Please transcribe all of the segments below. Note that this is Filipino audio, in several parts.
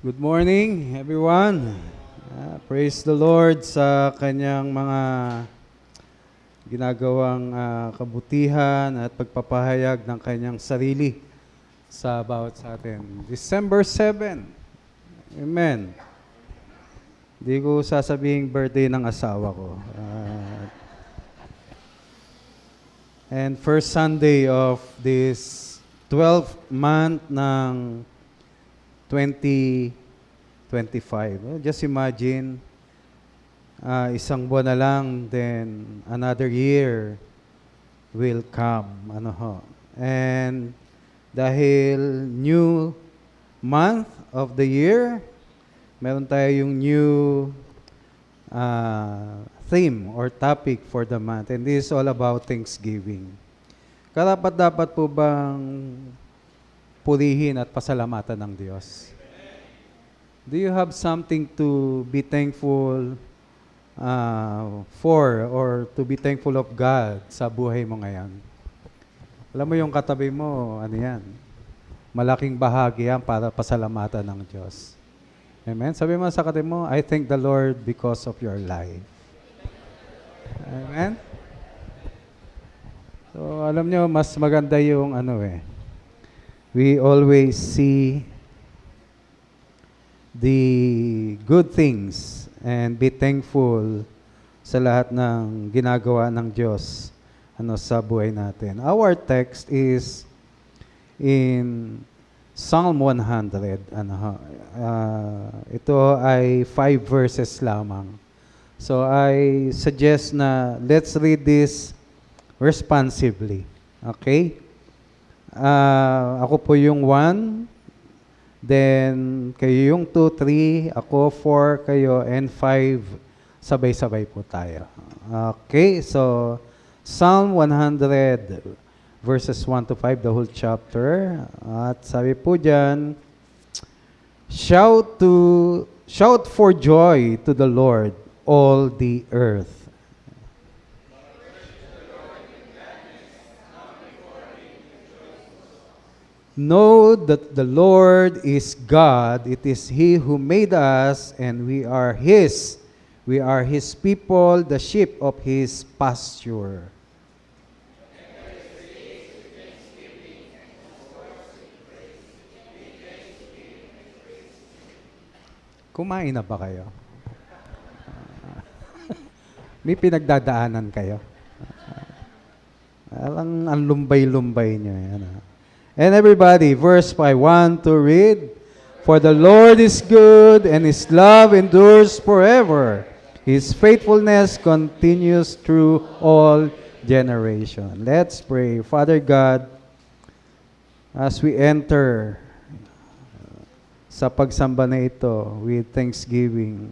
Good morning, everyone. Praise the Lord sa kanyang mga ginagawang kabutihan at pagpapahayag ng kanyang sarili sa bawat sa atin. December 7. Amen. Di ko sasabing birthday ng asawa ko. And first Sunday of this 12th month ng 2025. Just imagine, isang buwan na lang, then another year will come. And dahil new month of the year, meron tayo yung new theme or topic for the month. And this is all about Thanksgiving. Karapat-dapat po bang purihin at pasalamatan ng Diyos? Do you have something to be thankful for or to be thankful of God sa buhay mo ngayon? Alam mo yung katabi mo, ano yan? Malaking bahagi yan para pasalamatan ng Diyos. Amen? Sabi mo sa katabi mo, I thank the Lord because of your life. Amen? So, alam nyo, mas maganda yung we always see the good things and be thankful sa lahat ng ginagawa ng Diyos sa buhay natin. Our text is in Psalm 100. Ito ay 5 verses lamang. So I suggest na let's read this responsibly. Okay? Ako po yung 1, then kayo yung 2, 3, ako 4, kayo, and 5, sabay-sabay po tayo. Okay, so Psalm 100, verses 1 to 5, the whole chapter. At sabi po dyan, Shout for joy to the Lord, all the earth. Know that the Lord is God. It is He who made us, and we are His. We are His people, the sheep of His pasture. Kumain na ba kayo? May pinagdadaanan kayo? Alang ang lumbay-lumbay nyo. And everybody, verse 5, 1 to read. For the Lord is good, and His love endures forever. His faithfulness continues through all generations. Let's pray. Father God, as we enter sa pagsamba na ito with thanksgiving,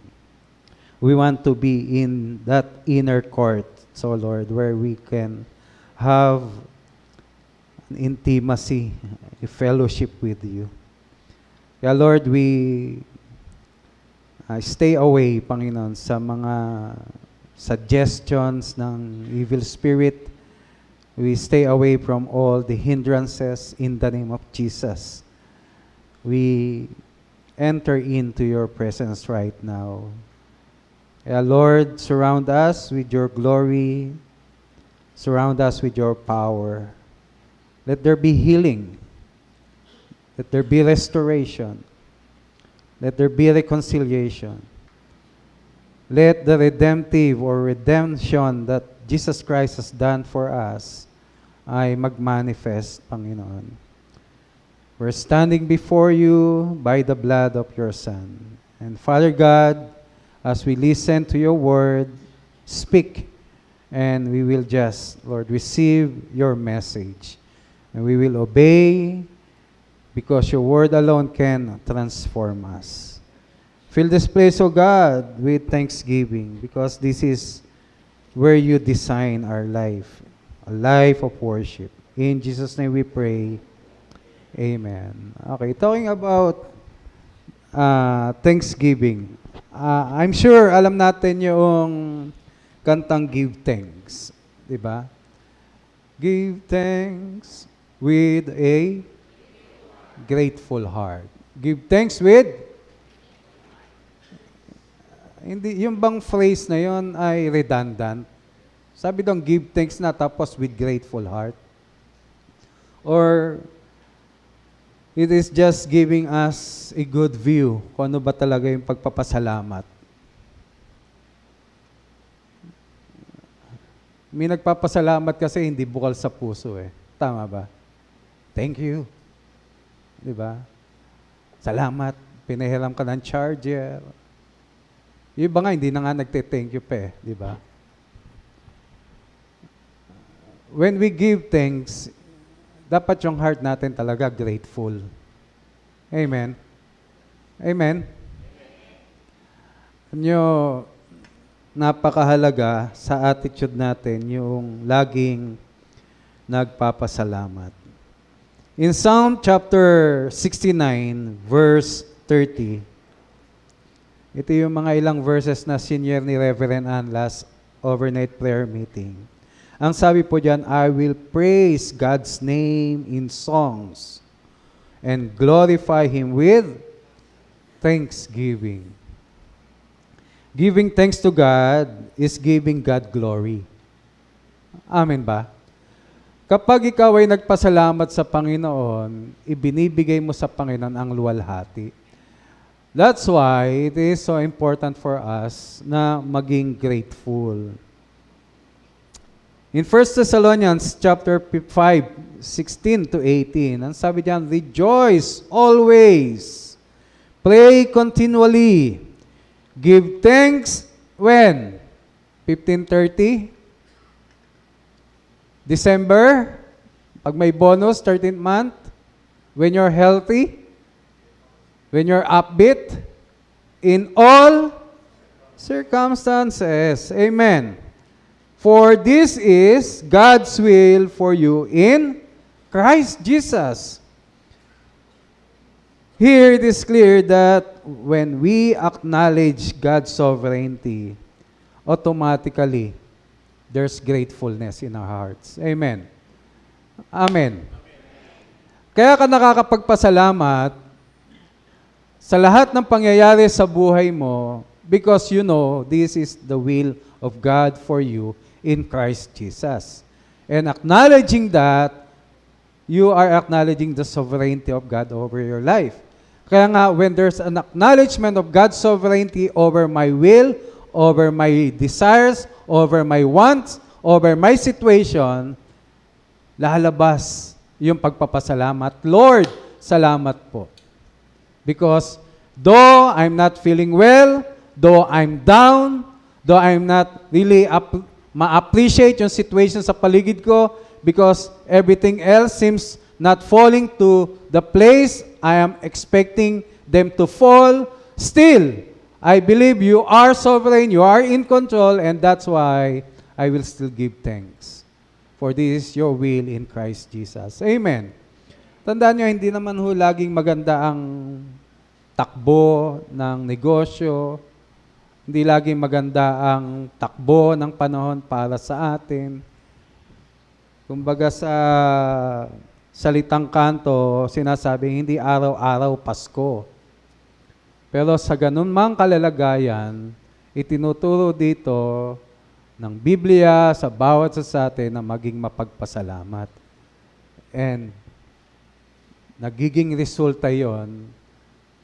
we want to be in that inner court, so Lord, where we can have intimacy, a fellowship with you. Kaya Lord, we stay away, Panginoon, sa mga suggestions ng evil spirit. We stay away from all the hindrances in the name of Jesus. We enter into your presence right now. Kaya Lord, surround us with your glory. Surround us with your power. Let there be healing. Let there be restoration. Let there be reconciliation. Let the redemptive or redemption that Jesus Christ has done for us ay magmanifest, Panginoon. We're standing before you by the blood of your Son. And Father God, as we listen to your word, speak, and we will just, Lord, receive your message. And we will obey because your word alone can transform us. Fill this place, O God, with thanksgiving because this is where you design our life, a life of worship. In Jesus' name we pray. Amen. Okay, talking about Thanksgiving. I'm sure alam natin yung kantang Give Thanks. Diba? Give thanks with a grateful heart. Give thanks with Hindi, yung bang phrase na yon ay redundant? Sabi doon, give thanks na tapos with grateful heart. Or it is just giving us a good view kung ano ba talaga yung pagpapasalamat. May nagpapasalamat kasi hindi bukal sa puso eh. Tama ba? Thank you. Di ba? Salamat. Pinahiram ka ng charger. Yung iba nga, hindi na nga nagte-thank you pa eh. Di ba? When we give thanks, dapat yung heart natin talaga grateful. Amen? Amen? Nyo, napakahalaga sa attitude natin yung laging nagpapasalamat. In Psalm chapter 69, verse 30, ito yung mga ilang verses na senior ni Reverend Ann last overnight prayer meeting. Ang sabi po dyan, I will praise God's name in songs and glorify Him with thanksgiving. Giving thanks to God is giving God glory. Amen ba? Kapag ikaw ay nagpasalamat sa Panginoon, ibinibigay mo sa Panginoon ang luwalhati. That's why it is so important for us na maging grateful. In 1 Thessalonians chapter 5, 16 to 18, ang sabi diyan, rejoice always, pray continually, give thanks when? 15:30? December? Pag may bonus, 13th month? When you're healthy? When you're upbeat? In all circumstances. Amen. For this is God's will for you in Christ Jesus. Here it is clear that when we acknowledge God's sovereignty, automatically, there's gratefulness in our hearts. Amen. Amen. Kaya ka nakakapagpasalamat sa lahat ng pangyayari sa buhay mo because you know this is the will of God for you in Christ Jesus. And acknowledging that, you are acknowledging the sovereignty of God over your life. Kaya nga, when there's an acknowledgement of God's sovereignty over my will, over my desires, over my wants, over my situation, lalabas yung pagpapasalamat. Lord, salamat po. Because though I'm not feeling well, though I'm down, though I'm not really ma-appreciate yung situation sa paligid ko, because everything else seems not falling to the place I am expecting them to fall, still, I believe you are sovereign, you are in control, and that's why I will still give thanks. For this is your will in Christ Jesus. Amen. Tandaan nyo, hindi naman ho laging maganda ang takbo ng negosyo, hindi laging maganda ang takbo ng panahon para sa atin. Kumbaga sa salitang kanto, sinasabing hindi araw-araw Pasko. Pero sa ganun mang kalalagayan, itinuturo dito ng Biblia sa bawat sa atin na maging mapagpasalamat. And nagiging resulta yon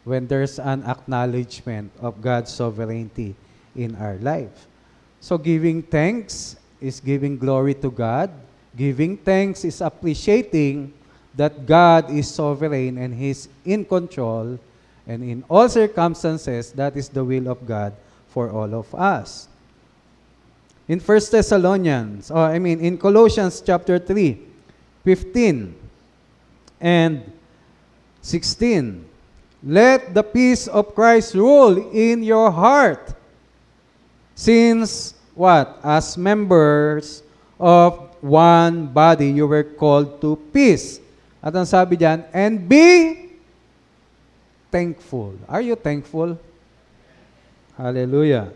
when there's an acknowledgement of God's sovereignty in our life. So giving thanks is giving glory to God. Giving thanks is appreciating that God is sovereign and He's in control, and in all circumstances, that is the will of God for all of us. In 1 Thessalonians, in Colossians chapter 3, 15 and 16, let the peace of Christ rule in your heart, since what? As members of one body, you were called to peace. At ang sabi diyan, and be thankful. Are you thankful? Hallelujah.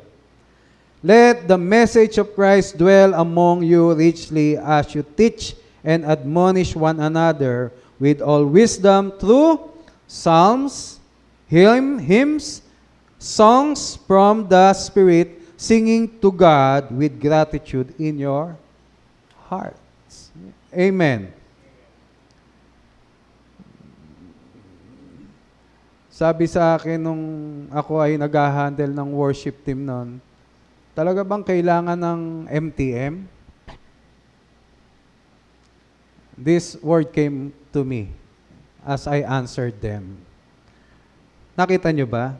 Let the message of Christ dwell among you richly as you teach and admonish one another with all wisdom through psalms, hymns, songs from the Spirit, singing to God with gratitude in your hearts. Amen. Sabi sa akin nung ako ay nag-handle ng worship team noon, talaga bang kailangan ng MTM? This word came to me as I answered them. Nakita nyo ba?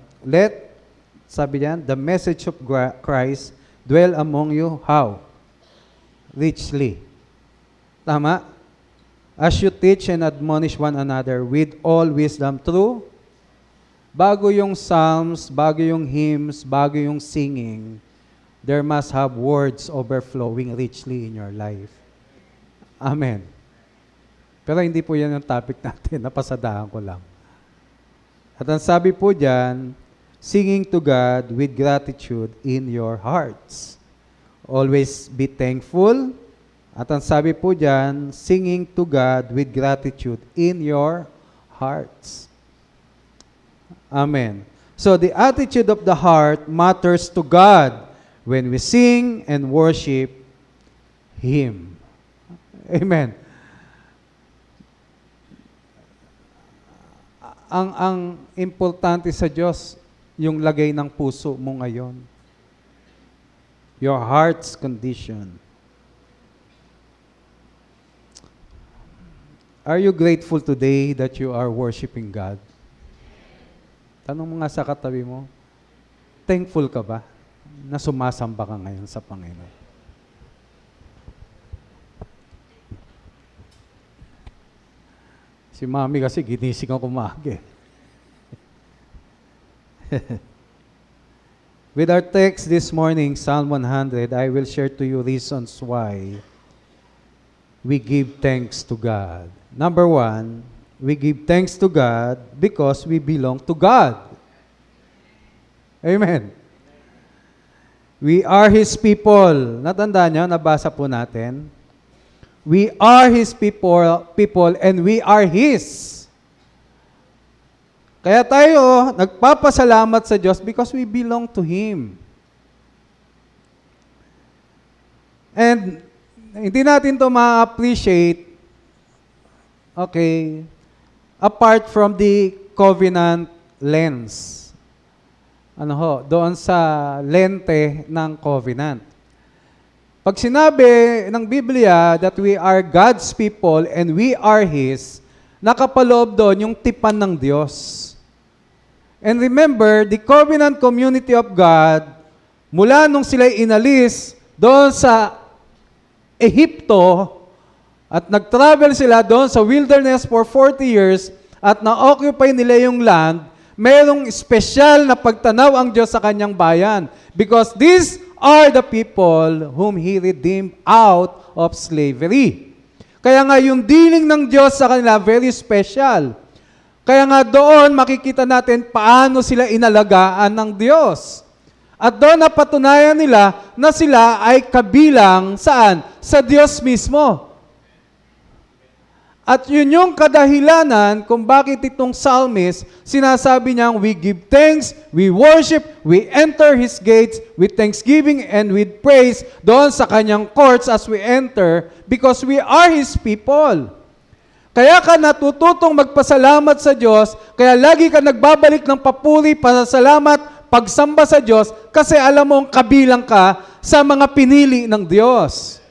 Sabi diyan, the message of Christ dwell among you, how? Richly. Tama? As you teach and admonish one another with all wisdom through, bago yung psalms, bago yung hymns, bago yung singing, there must have words overflowing richly in your life. Amen. Pero hindi po yan yung topic natin, napasadahan ko lang. At ang sabi po diyan, singing to God with gratitude in your hearts. Always be thankful. At ang sabi po diyan, singing to God with gratitude in your hearts. Amen. So the attitude of the heart matters to God when we sing and worship Him. Amen. Ang importante sa Diyos, yung lagay ng puso mo ngayon. Your heart's condition. Are you grateful today that you are worshiping God? Tanong mo nga sa katabi mo, thankful ka ba na sumasamba ka ngayon sa Panginoon? Si Mami kasi ginising ako maaga. With our text this morning, Psalm 100, I will share to you reasons why we give thanks to God. Number one, we give thanks to God because we belong to God. Amen. We are His people. Natandaan niyo, nabasa po natin. We are His people and we are His. Kaya tayo nagpapasalamat sa Diyos because we belong to Him. And hindi natin to ma-appreciate, okay, apart from the covenant lens. Doon sa lente ng covenant. Pag sinabi ng Biblia that we are God's people and we are His, nakapaloob doon yung tipan ng Diyos. And remember, the covenant community of God, mula nung sila'y inalis doon sa Ehipto, at nag-travel sila doon sa wilderness for 40 years, at na-occupy nila yung land, mayroong espesyal na pagtanaw ang Diyos sa kanyang bayan. Because these are the people whom He redeemed out of slavery. Kaya nga yung dealing ng Diyos sa kanila, very special. Kaya nga doon makikita natin paano sila inalagaan ng Diyos. At doon napatunayan nila na sila ay kabilang saan? Sa Diyos mismo. At yun yung kadahilanan kung bakit itong psalmist, sinasabi niyang, we give thanks, we worship, we enter His gates with thanksgiving and with praise doon sa kanyang courts as we enter because we are His people. Kaya ka natututong magpasalamat sa Diyos, kaya lagi ka nagbabalik ng papuri, pasasalamat, pagsamba sa Diyos, kasi alam mong kabilang ka sa mga pinili ng Diyos.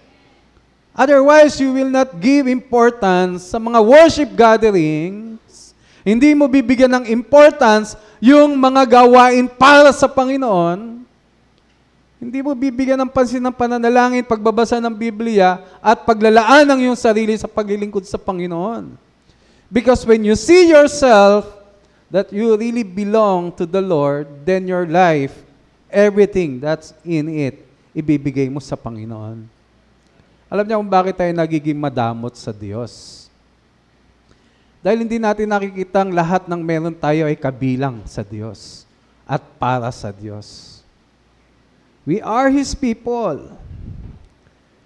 Otherwise, you will not give importance sa mga worship gatherings. Hindi mo bibigyan ng importance yung mga gawain para sa Panginoon. Hindi mo bibigyan ng pansin ng pananalangin, pagbabasa ng Biblia, at paglalaan ng iyong sarili sa paglilingkod sa Panginoon. Because when you see yourself that you really belong to the Lord, then your life, everything that's in it, ibibigay mo sa Panginoon. Alam niyo kung bakit tayo nagiging madamot sa Diyos? Dahil hindi natin nakikita ang lahat ng meron tayo ay kabilang sa Diyos at para sa Diyos. We are His people.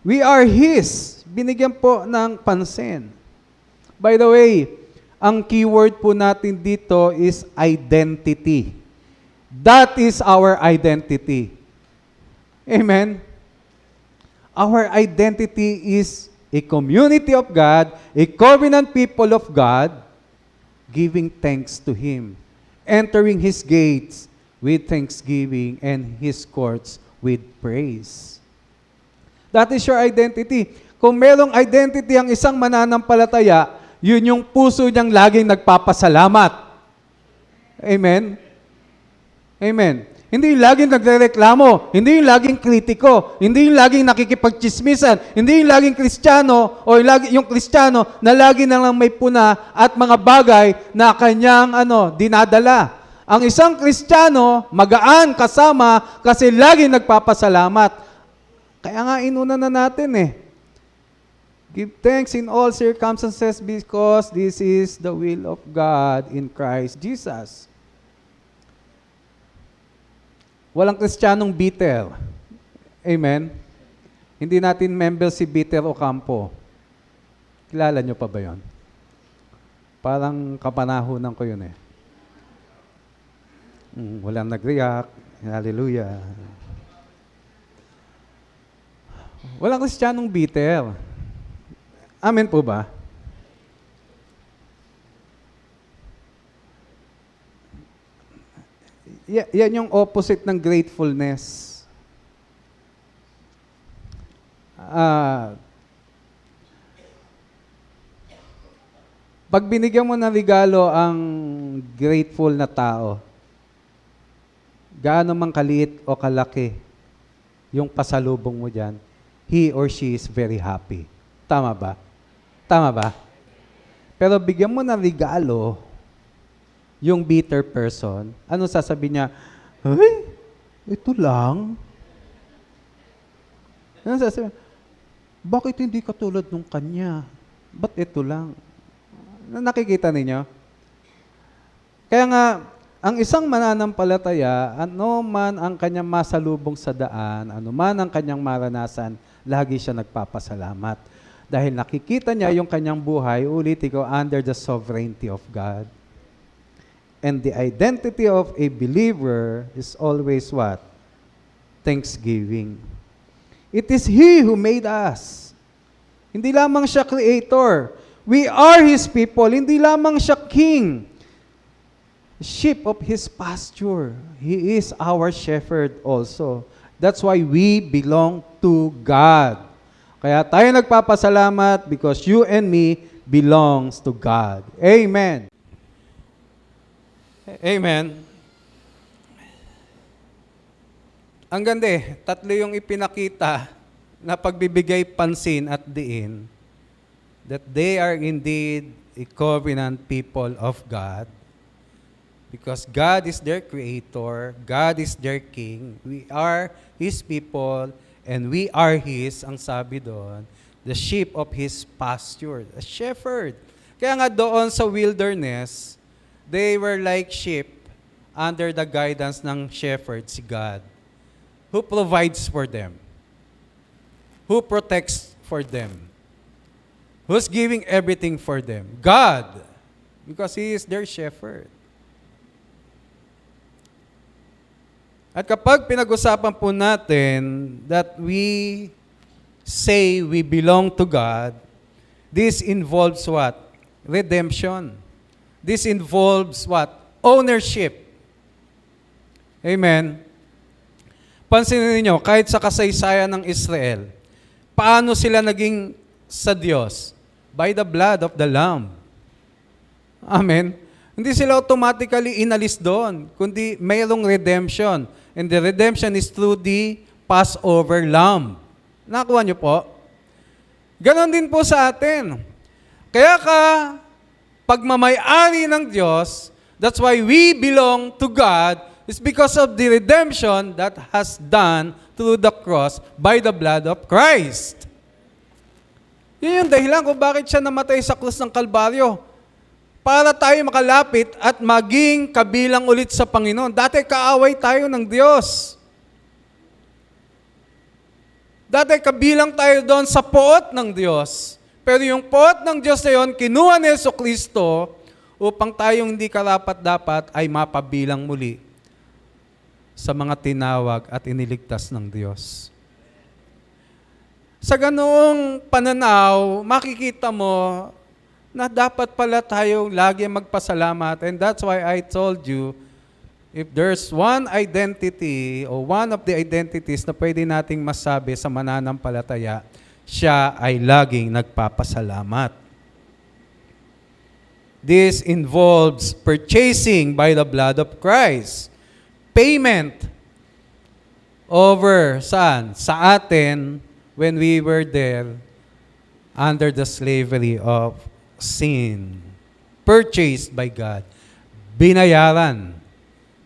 We are His. Binigyan po ng pansin. By the way, ang keyword po natin dito is identity. That is our identity. Amen? Our identity is a community of God, a covenant people of God, giving thanks to Him, entering His gates with thanksgiving and His courts with praise. That is your identity. Kung merong identity ang isang mananampalataya, yun yung puso niyang laging nagpapasalamat. Amen? Amen. Hindi yung laging nagrereklamo, hindi yung laging kritiko, hindi yung laging nakikipagchismisan, hindi yung laging Kristiyano o yung Kristiyano na lagi na lang may puna at mga bagay na kanyang dinadala. Ang isang Kristiyano, magaan kasama kasi laging nagpapasalamat. Kaya nga inuna na natin Give thanks in all circumstances because this is the will of God in Christ Jesus. Walang Kristiyanong bitter. Amen? Hindi natin member si Bitter Ocampo. Kilala nyo pa ba yon? Parang kapanahunan ko yun walang nag-react. Hallelujah. Walang Kristiyanong bitter. Amen po ba? Yan yung opposite ng gratefulness. Pag binigyan mo ng regalo ang grateful na tao, gaano man kaliit o kalaki yung pasalubong mo dyan, he or she is very happy. Tama ba? Tama ba? Pero bigyan mo ng regalo yung bitter person, ano sasabihin niya? Ay, ito lang. Ano sasabihin? Bakit hindi katulad nung kanya? Ba't ito lang? Nakikita ninyo? Kaya nga, ang isang mananampalataya, ano man ang kanyang masalubong sa daan, ano man ang kanyang maranasan, lagi siya nagpapasalamat. Dahil nakikita niya yung kanyang buhay, ulitin ko, under the sovereignty of God. And the identity of a believer is always what? Thanksgiving. It is He who made us. Hindi lamang siya creator. We are His people. Hindi lamang siya king. Sheep of His pasture. He is our shepherd also. That's why we belong to God. Kaya tayo nagpapasalamat because you and me belongs to God. Amen. Amen. Ang ganda tatlo yung ipinakita na pagbibigay pansin at diin, that they are indeed a covenant people of God, because God is their creator, God is their king, we are His people, and we are His, ang sabi doon, the sheep of His pasture, a shepherd. Kaya nga doon sa wilderness, they were like sheep under the guidance ng shepherd, si God, who provides for them, who protects for them, who's giving everything for them. God, because He is their shepherd. At kapag pinag-usapan po natin that we say we belong to God, this involves what? Redemption. This involves what? Ownership. Amen. Pansinin niyo, kahit sa kasaysayan ng Israel, paano sila naging sa Diyos? By the blood of the Lamb. Amen. Hindi sila automatically inalis doon, kundi mayroong redemption. And the redemption is through the Passover Lamb. Nakuha niyo po? Ganon din po sa atin. Kaya pagmamay-ari ng Diyos, that's why we belong to God, is because of the redemption that has done through the cross by the blood of Christ. Yun yung dahilan kung bakit siya namatay sa krus ng Kalbaryo. Para tayo makalapit at maging kabilang ulit sa Panginoon. Dati kaaway tayo ng Diyos. Dati kabilang tayo doon sa poot ng Diyos. Pero yung poot ng Diyos na yun, kinuha ni Jesucristo upang tayong hindi karapat-dapat ay mapabilang muli sa mga tinawag at iniligtas ng Diyos. Sa ganoong pananaw, makikita mo na dapat pala tayo lagi magpasalamat. And that's why I told you, if there's one identity or one of the identities na pwede nating masabi sa mananampalataya, siya ay laging nagpapasalamat. This involves purchasing by the blood of Christ. Payment over saan? Sa atin when we were there under the slavery of sin. Purchased by God. Binayaran.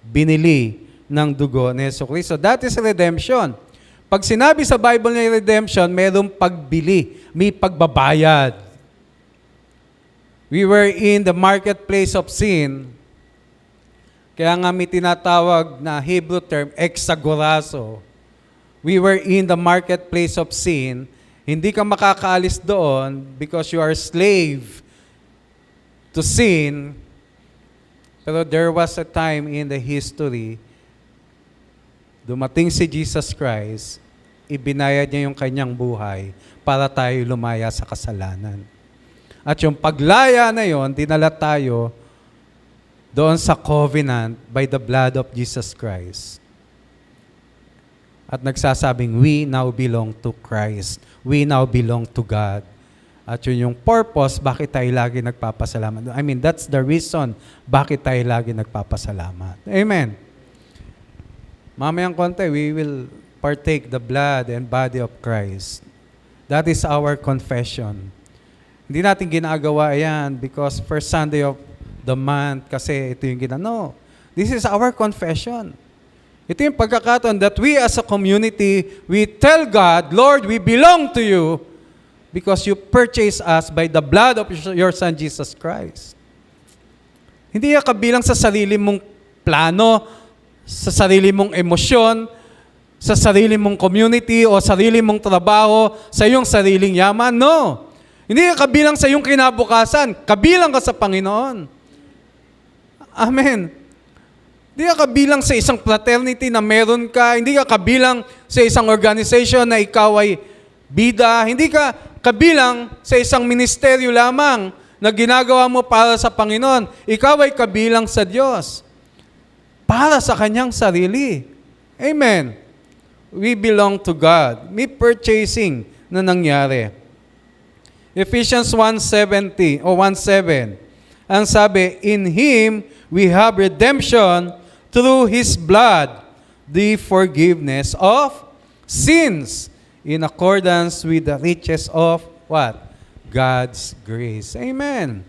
Binili ng dugo ni Jesucristo. That is redemption. Pag sinabi sa Bible na redemption, mayroong pagbili, may pagbabayad. We were in the marketplace of sin. Kaya nga may tinatawag na Hebrew term, exagorazo. We were in the marketplace of sin. Hindi ka makakaalis doon because you are slave to sin. Pero there was a time in the history, dumating si Jesus Christ, ibinayad niya yung kanyang buhay para tayo lumaya sa kasalanan. At yung paglaya na yon, dinala tayo doon sa covenant by the blood of Jesus Christ. At nagsasabing, we now belong to Christ. We now belong to God. At yun yung purpose, bakit tayo lagi nagpapasalamat. I mean, that's the reason bakit tayo lagi nagpapasalamat. Amen. Mamayang konti, we will partake the blood and body of Christ. That is our confession. Hindi natin ginagawa yan because first Sunday of the month kasi ito yung ginano. This is our confession. Ito yung pagkakataon that we as a community, we tell God, Lord, we belong to you because you purchased us by the blood of your Son, Jesus Christ. Hindi ka kabilang sa sarili mong plano, sa sarili mong emosyon, sa sarili mong community o sarili mong trabaho, sa iyong sariling yaman. No. Hindi ka kabilang sa iyong kinabukasan. Kabilang ka sa Panginoon. Amen. Hindi ka kabilang sa isang fraternity na meron ka. Hindi ka kabilang sa isang organization na ikaw ay bida. Hindi ka kabilang sa isang ministeryo lamang na ginagawa mo para sa Panginoon. Ikaw ay kabilang sa Diyos. Para sa kanyang sarili. Amen. We belong to God. May purchasing na nangyari. Ephesians 1:17 o 1:7. Ang sabi, in Him we have redemption through His blood, the forgiveness of sins, in accordance with the riches of what? God's grace. Amen.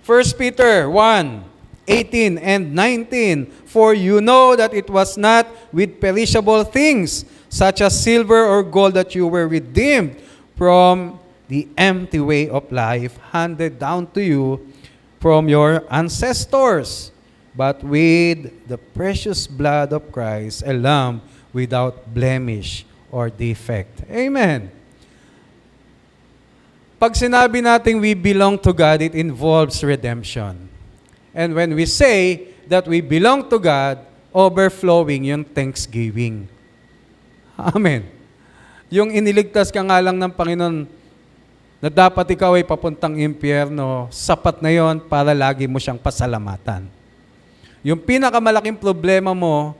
1 Peter 1:18 and 19. For you know that it was not with perishable things, such as silver or gold, that you were redeemed from the empty way of life handed down to you from your ancestors, but with the precious blood of Christ, a lamb without blemish or defect. Amen. Pag sinabi natin we belong to God, it involves redemption. And when we say that we belong to God, overflowing yung thanksgiving. Amen. Yung iniligtas ka nga lang ng Panginoon na dapat ikaw ay papuntang impyerno, sapat na yon para lagi mo siyang pasalamatan. Yung pinakamalaking problema mo,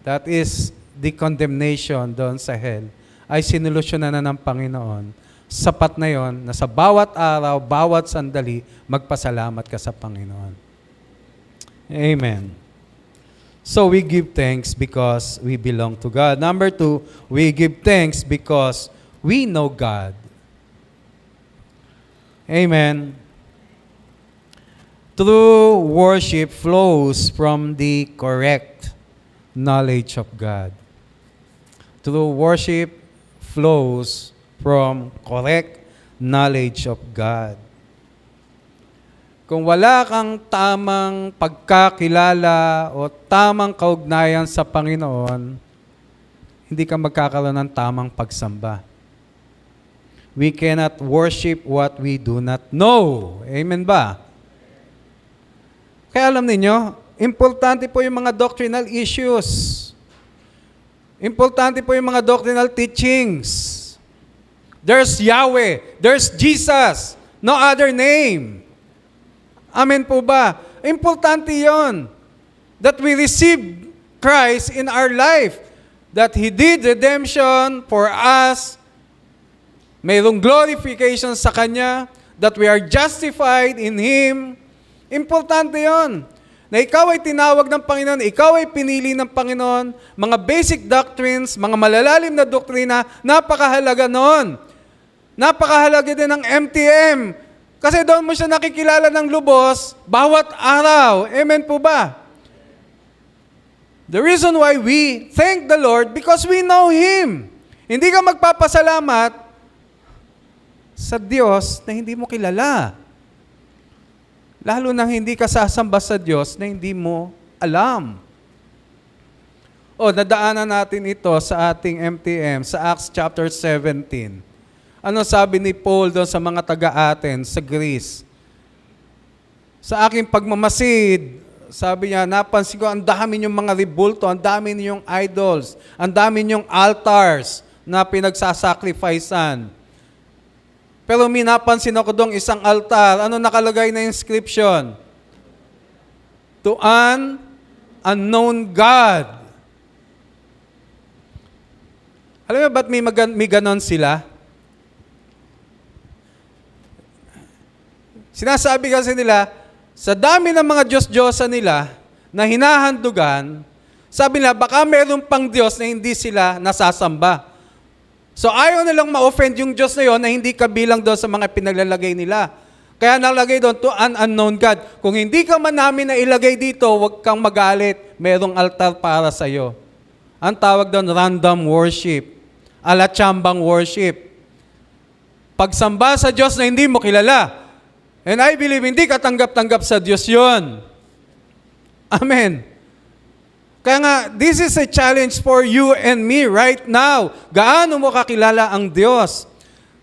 that is the condemnation doon sa hell, ay sinulusyonan na ng Panginoon. Sapat na yon na sa bawat araw, bawat sandali, magpasalamat ka sa Panginoon. Amen. So we give thanks because we belong to God. Number 2, we give thanks because we know God. Amen. True worship flows from the correct knowledge of God. True worship flows from correct knowledge of God. Kung wala kang tamang pagkakilala o tamang kaugnayan sa Panginoon, hindi ka magkakaroon ng tamang pagsamba. We cannot worship what we do not know. Amen ba? Kaya alam ninyo, importante po yung mga doctrinal issues. Importante po yung mga doctrinal teachings. There's Yahweh, there's Jesus, no other name. Amen po ba? Importante yon that we receive Christ in our life, that He did redemption for us, mayroong glorification sa Kanya, that we are justified in Him. Importante yon. Na ikaw ay tinawag ng Panginoon, ikaw ay pinili ng Panginoon, mga basic doctrines, mga malalalim na doktrina, napakahalaga noon. Napakahalaga din ng MTM. Kasi doon mo siya nakikilala ng lubos, bawat araw. Amen po ba? The reason why we thank the Lord, because we know Him. Hindi ka magpapasalamat sa Diyos na hindi mo kilala. Lalo nang hindi ka sasamba sa Diyos na hindi mo alam. Nadaanan natin ito sa ating MTM, sa Acts chapter 17. Ano sabi ni Paul doon sa mga taga-Athens, sa Greece? Sa aking pagmamasid, sabi niya, napansin ko, ang dami niyong mga ribulto, ang dami niyong idols, ang dami niyong altars na pinagsasacrificean. Pero minapansin ako doong isang altar. Ano nakalagay na inscription? To an unknown God. Alam mo ba't may ganon sila? Sinasabi kasi nila, sa dami ng mga Diyos-Diyosa nila na hinahandugan, sabi nila, baka meron pang Diyos na hindi sila nasasamba. So ayaw nilang ma-offend yung Diyos na yon na hindi kabilang doon sa mga pinaglalagay nila. Kaya nalagay doon, to an unknown God. Kung hindi ka man namin na ilagay dito, huwag kang magalit. Merong altar para sa iyo. Ang tawag doon, random worship. Alatsambang worship. Pagsamba sa Diyos na hindi mo kilala. And I believe hindi ka tanggap-tanggap sa Diyos yon. Amen. Kaya nga, this is a challenge for you and me right now. Gaano mo kakilala ang Diyos?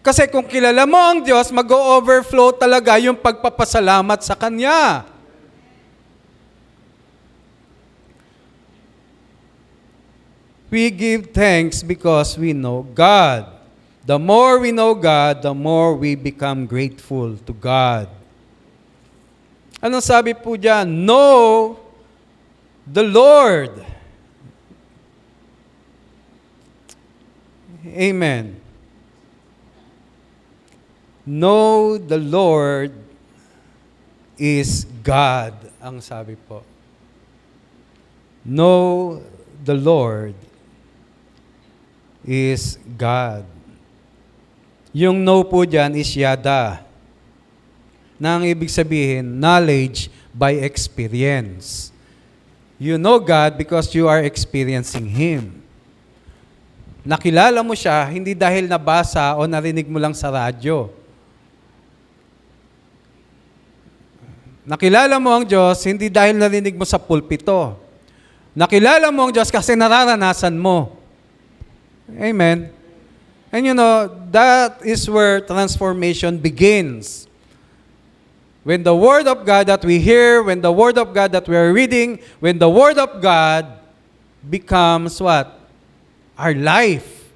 Kasi kung kilala mo ang Diyos, mag-overflow talaga yung pagpapasalamat sa Kanya. We give thanks because we know God. The more we know God, the more we become grateful to God. Anong sabi po dyan? Know the Lord. Amen. Know the Lord is God, ang sabi po. Know the Lord is God. Yung know po dyan is yada. Na ang ibig sabihin, knowledge by experience. You know God because you are experiencing Him. Nakilala mo siya, hindi dahil nabasa o narinig mo lang sa radyo. Nakilala mo ang Diyos, hindi dahil narinig mo sa pulpito. Nakilala mo ang Diyos kasi nararanasan mo. Amen. And you know, that is where transformation begins. When the Word of God that we hear, when the Word of God that we are reading, when the Word of God becomes what? Our life.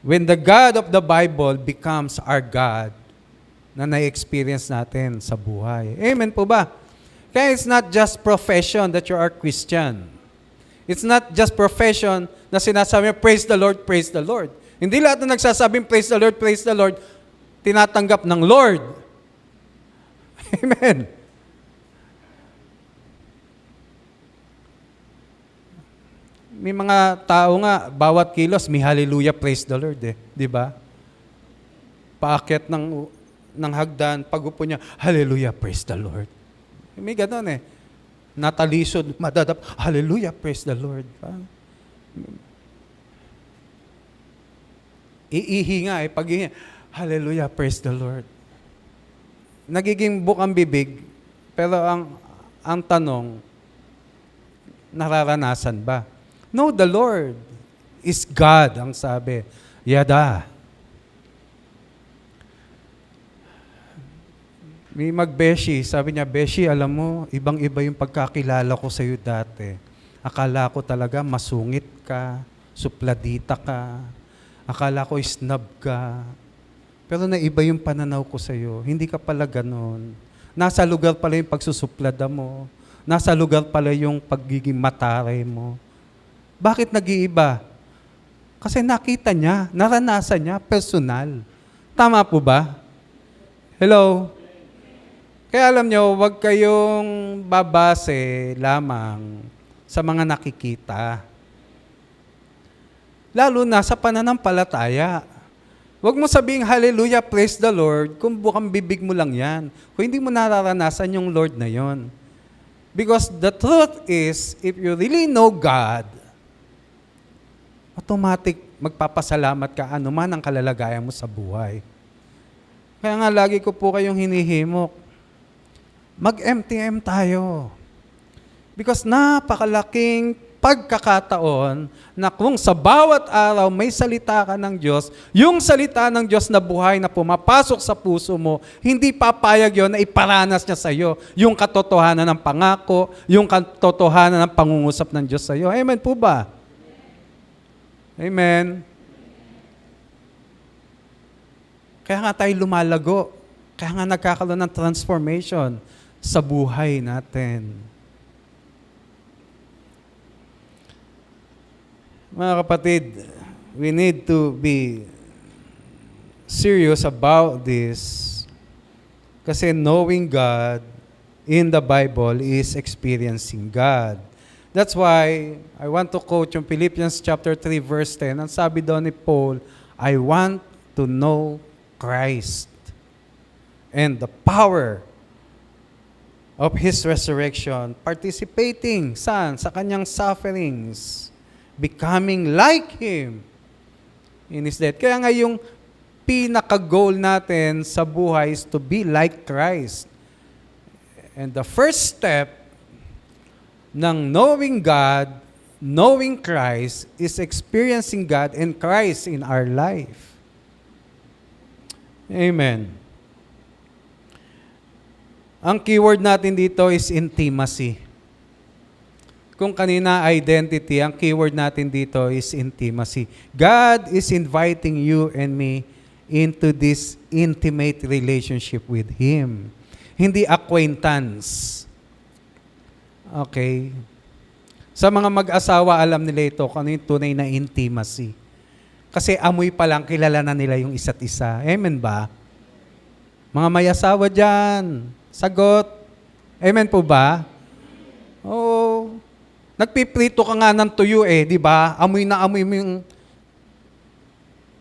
When the God of the Bible becomes our God na na-experience natin sa buhay. Amen po ba? Kaya it's not just profession that you are Christian. It's not just profession na sinasabi, praise the Lord, praise the Lord. Hindi lahat na nagsasabing praise the Lord, tinatanggap ng Lord. Amen. May mga tao nga, bawat kilos, may hallelujah, praise the Lord eh. Di ba? Paakyat ng hagdan, pag-upo niya, hallelujah, praise the Lord. May ganon eh. Natalisod, madadap, hallelujah, praise the Lord. Iihi nga eh, pag-ihi, hallelujah, praise the Lord. Nagiging bukang bibig, pero ang tanong, nararanasan ba? No, the Lord is God, ang sabi. Yada. May magbeshi, sabi niya, Beshi, alam mo, ibang-iba yung pagkakilala ko sa iyo dati. Akala ko talaga masungit ka, supladita ka, akala ko snob ka. Pero naiba yung pananaw ko sa iyo. Hindi ka pala ganon. Nasa lugar pala yung pagsusuplada mo. Nasa lugar pala yung pagiging matare mo. Bakit nag-iiba? Kasi nakita niya, naranasan niya, personal. Tama po ba? Hello? Kaya alam nyo, huwag kayong babase lamang sa mga nakikita. Lalo na sa pananampalataya. Huwag mo sabihing hallelujah, praise the Lord, kung bukang bibig mo lang yan. Kung hindi mo nararanasan yung Lord na yon. Because the truth is, if you really know God, automatic magpapasalamat ka anuman ang kalalagayan mo sa buhay. Kaya nga lagi ko po kayong hinihimok, mag-MTM tayo. Because napakalaking pagkakataon na kung sa bawat araw may salita ka ng Diyos, yung salita ng Diyos na buhay na pumapasok sa puso mo, hindi papayag yon na iparanas niya sa iyo yung katotohanan ng pangako, yung katotohanan ng pangungusap ng Diyos sa iyo. Amen po ba? Amen. Kaya nga tayo lumalago. Kaya nga nagkakaroon ng transformation sa buhay natin. Mga kapatid, we need to be serious about this kasi knowing God in the Bible is experiencing God. That's why I want to quote yung Philippians chapter 3 verse 10. Ang sabi doon ni Paul, I want to know Christ and the power of His resurrection, participating saan? Sa Kanyang sufferings, becoming like Him in His death. Kaya nga yung pinaka-goal natin sa buhay is to be like Christ. And the first step ng knowing God, knowing Christ, is experiencing God and Christ in our life. Amen. Ang keyword natin dito is intimacy. Kung kanina identity, ang keyword natin dito is intimacy. God is inviting you and me into this intimate relationship with Him. Hindi acquaintance. Okay? Sa mga mag-asawa, alam nila ito kung ano yung tunay na intimacy. Kasi amoy pa lang, kilala na nila yung isa't isa. Amen ba? Mga may asawa dyan, sagot. Amen po ba? Oo. Nagpiprito ka nga ng tuyo di ba? Amoy na amoy mo yung...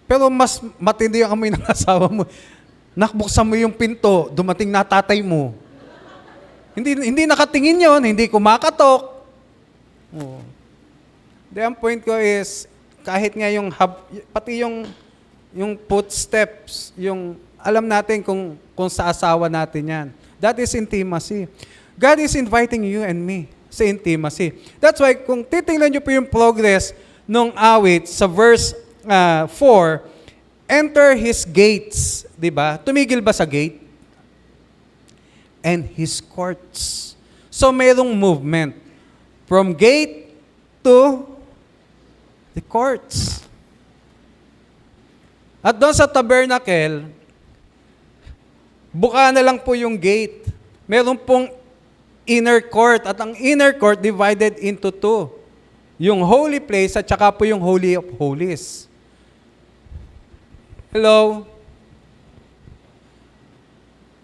Pero mas matindi yung amoy ng asawa mo. Nakbuksan mo yung pinto, dumating na tatay mo. Hindi nakatingin yon, hindi kumakatok. Oh. Ang point ko is, kahit nga yung pati yung footsteps, yung alam natin kung sa asawa natin yan. That is intimacy. God is inviting you and me sa intimacy. That's why kung titingnan niyo po yung progress nung awit sa verse 4, enter His gates, di ba? Tumigil ba sa gate? And His courts. So mayroong movement from gate to the courts. At doon sa tabernacle, buka na lang po yung gate. Meron pong inner court. At ang inner court divided into two. Yung holy place at saka po yung holy of holies. Hello?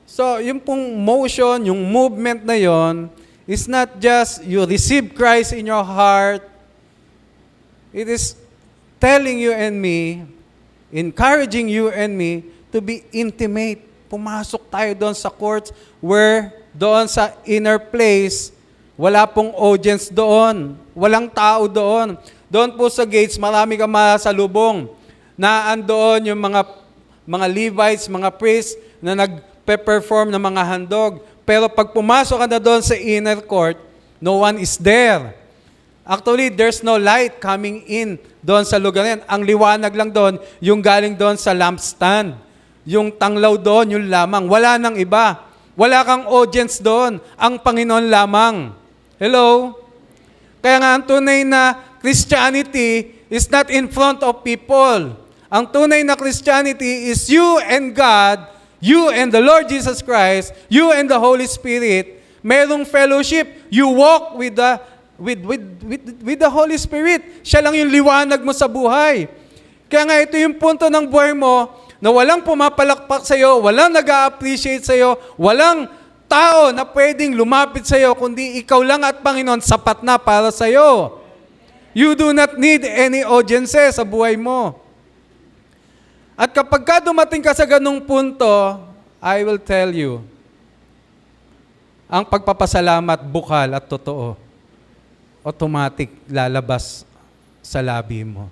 So, yung pong motion, yung movement na yon is not just you receive Christ in your heart. It is telling you and me, encouraging you and me to be intimate. Pumasok tayo doon sa courts where doon sa inner place, wala pong audience doon. Walang tao doon. Doon po sa gates, marami kang masalubong. Naandoon yung mga Levites, mga priests na nagpe-perform ng mga handog. Pero pag pumasok ka na doon sa inner court, no one is there. Actually, there's no light coming in doon sa lugar yan. Ang liwanag lang doon, yung galing doon sa lampstand. Yung tanglaw doon, yung lamang. Wala nang iba. Wala kang audience doon. Ang Panginoon lamang. Hello? Kaya nga ang tunay na Christianity is not in front of people. Ang tunay na Christianity is you and God, you and the Lord Jesus Christ, you and the Holy Spirit. Merong fellowship. You walk with the Holy Spirit. Siya lang yung liwanag mo sa buhay. Kaya nga ito yung punto ng buhay mo na walang pumapalakpak sa iyo, walang nag-a-appreciate sa iyo, walang tao na pwedeng lumapit sa iyo, kundi ikaw lang at Panginoon sapat na para sa iyo. You do not need any audiences sa buhay mo. At kapag ka dumating ka sa ganung punto, I will tell you, ang pagpapasalamat bukal at totoo, automatic lalabas sa labi mo.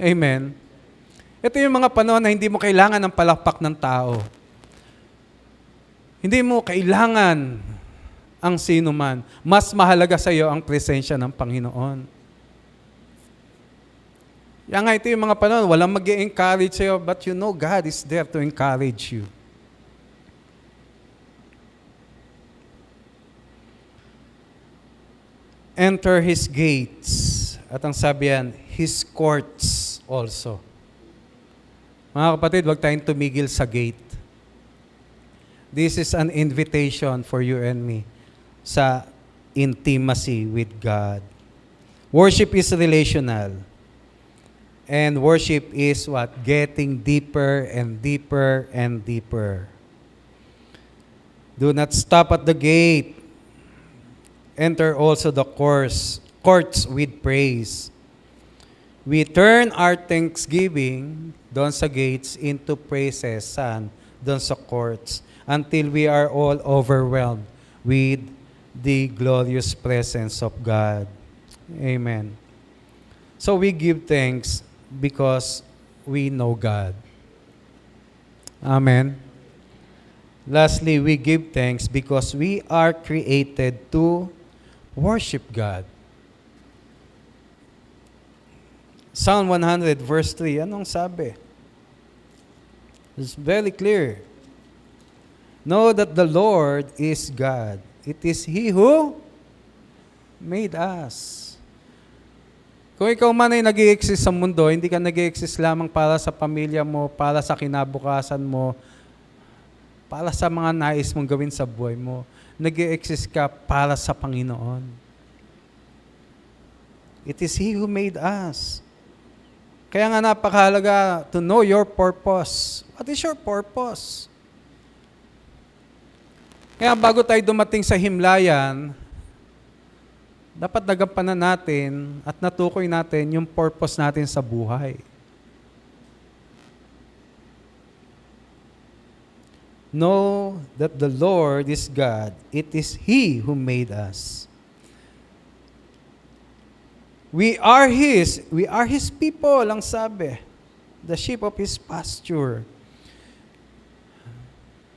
Amen. Ito yung mga panahon na hindi mo kailangan ng palakpak ng tao. Hindi mo kailangan ang sino man. Mas mahalaga sa iyo ang presensya ng Panginoon. Yan nga, ito yung mga panahon, walang mag-encourage sa iyo, but you know God is there to encourage you. Enter His gates. At ang sabi yan, His courts also. Mga kapatid, huwag tayong tumigil sa gate. This is an invitation for you and me sa intimacy with God. Worship is relational. And worship is what? Getting deeper and deeper and deeper. Do not stop at the gate. Enter also the courts with praise. We turn our thanksgiving doon sa gates into praises, saan? Doon sa courts, until we are all overwhelmed with the glorious presence of God. Amen. So we give thanks because we know God. Amen. Lastly, we give thanks because we are created to worship God. Psalm 100 verse 3, anong sabi? It's very clear. Know that the Lord is God. It is He who made us. Kung ikaw man ay nag-i-exist sa mundo, hindi ka nag-i-exist lamang para sa pamilya mo, para sa kinabukasan mo, para sa mga nais mong gawin sa buhay mo. Nag-i-exist ka para sa Panginoon. It is He who made us. Kaya nga napakahalaga to know your purpose. What is your purpose? Kaya bago tayo dumating sa himlayan, dapat nagampanan natin at natukoy natin yung purpose natin sa buhay. Know that the Lord is God. It is He who made us. We are His people, ang sabi. The sheep of His pasture.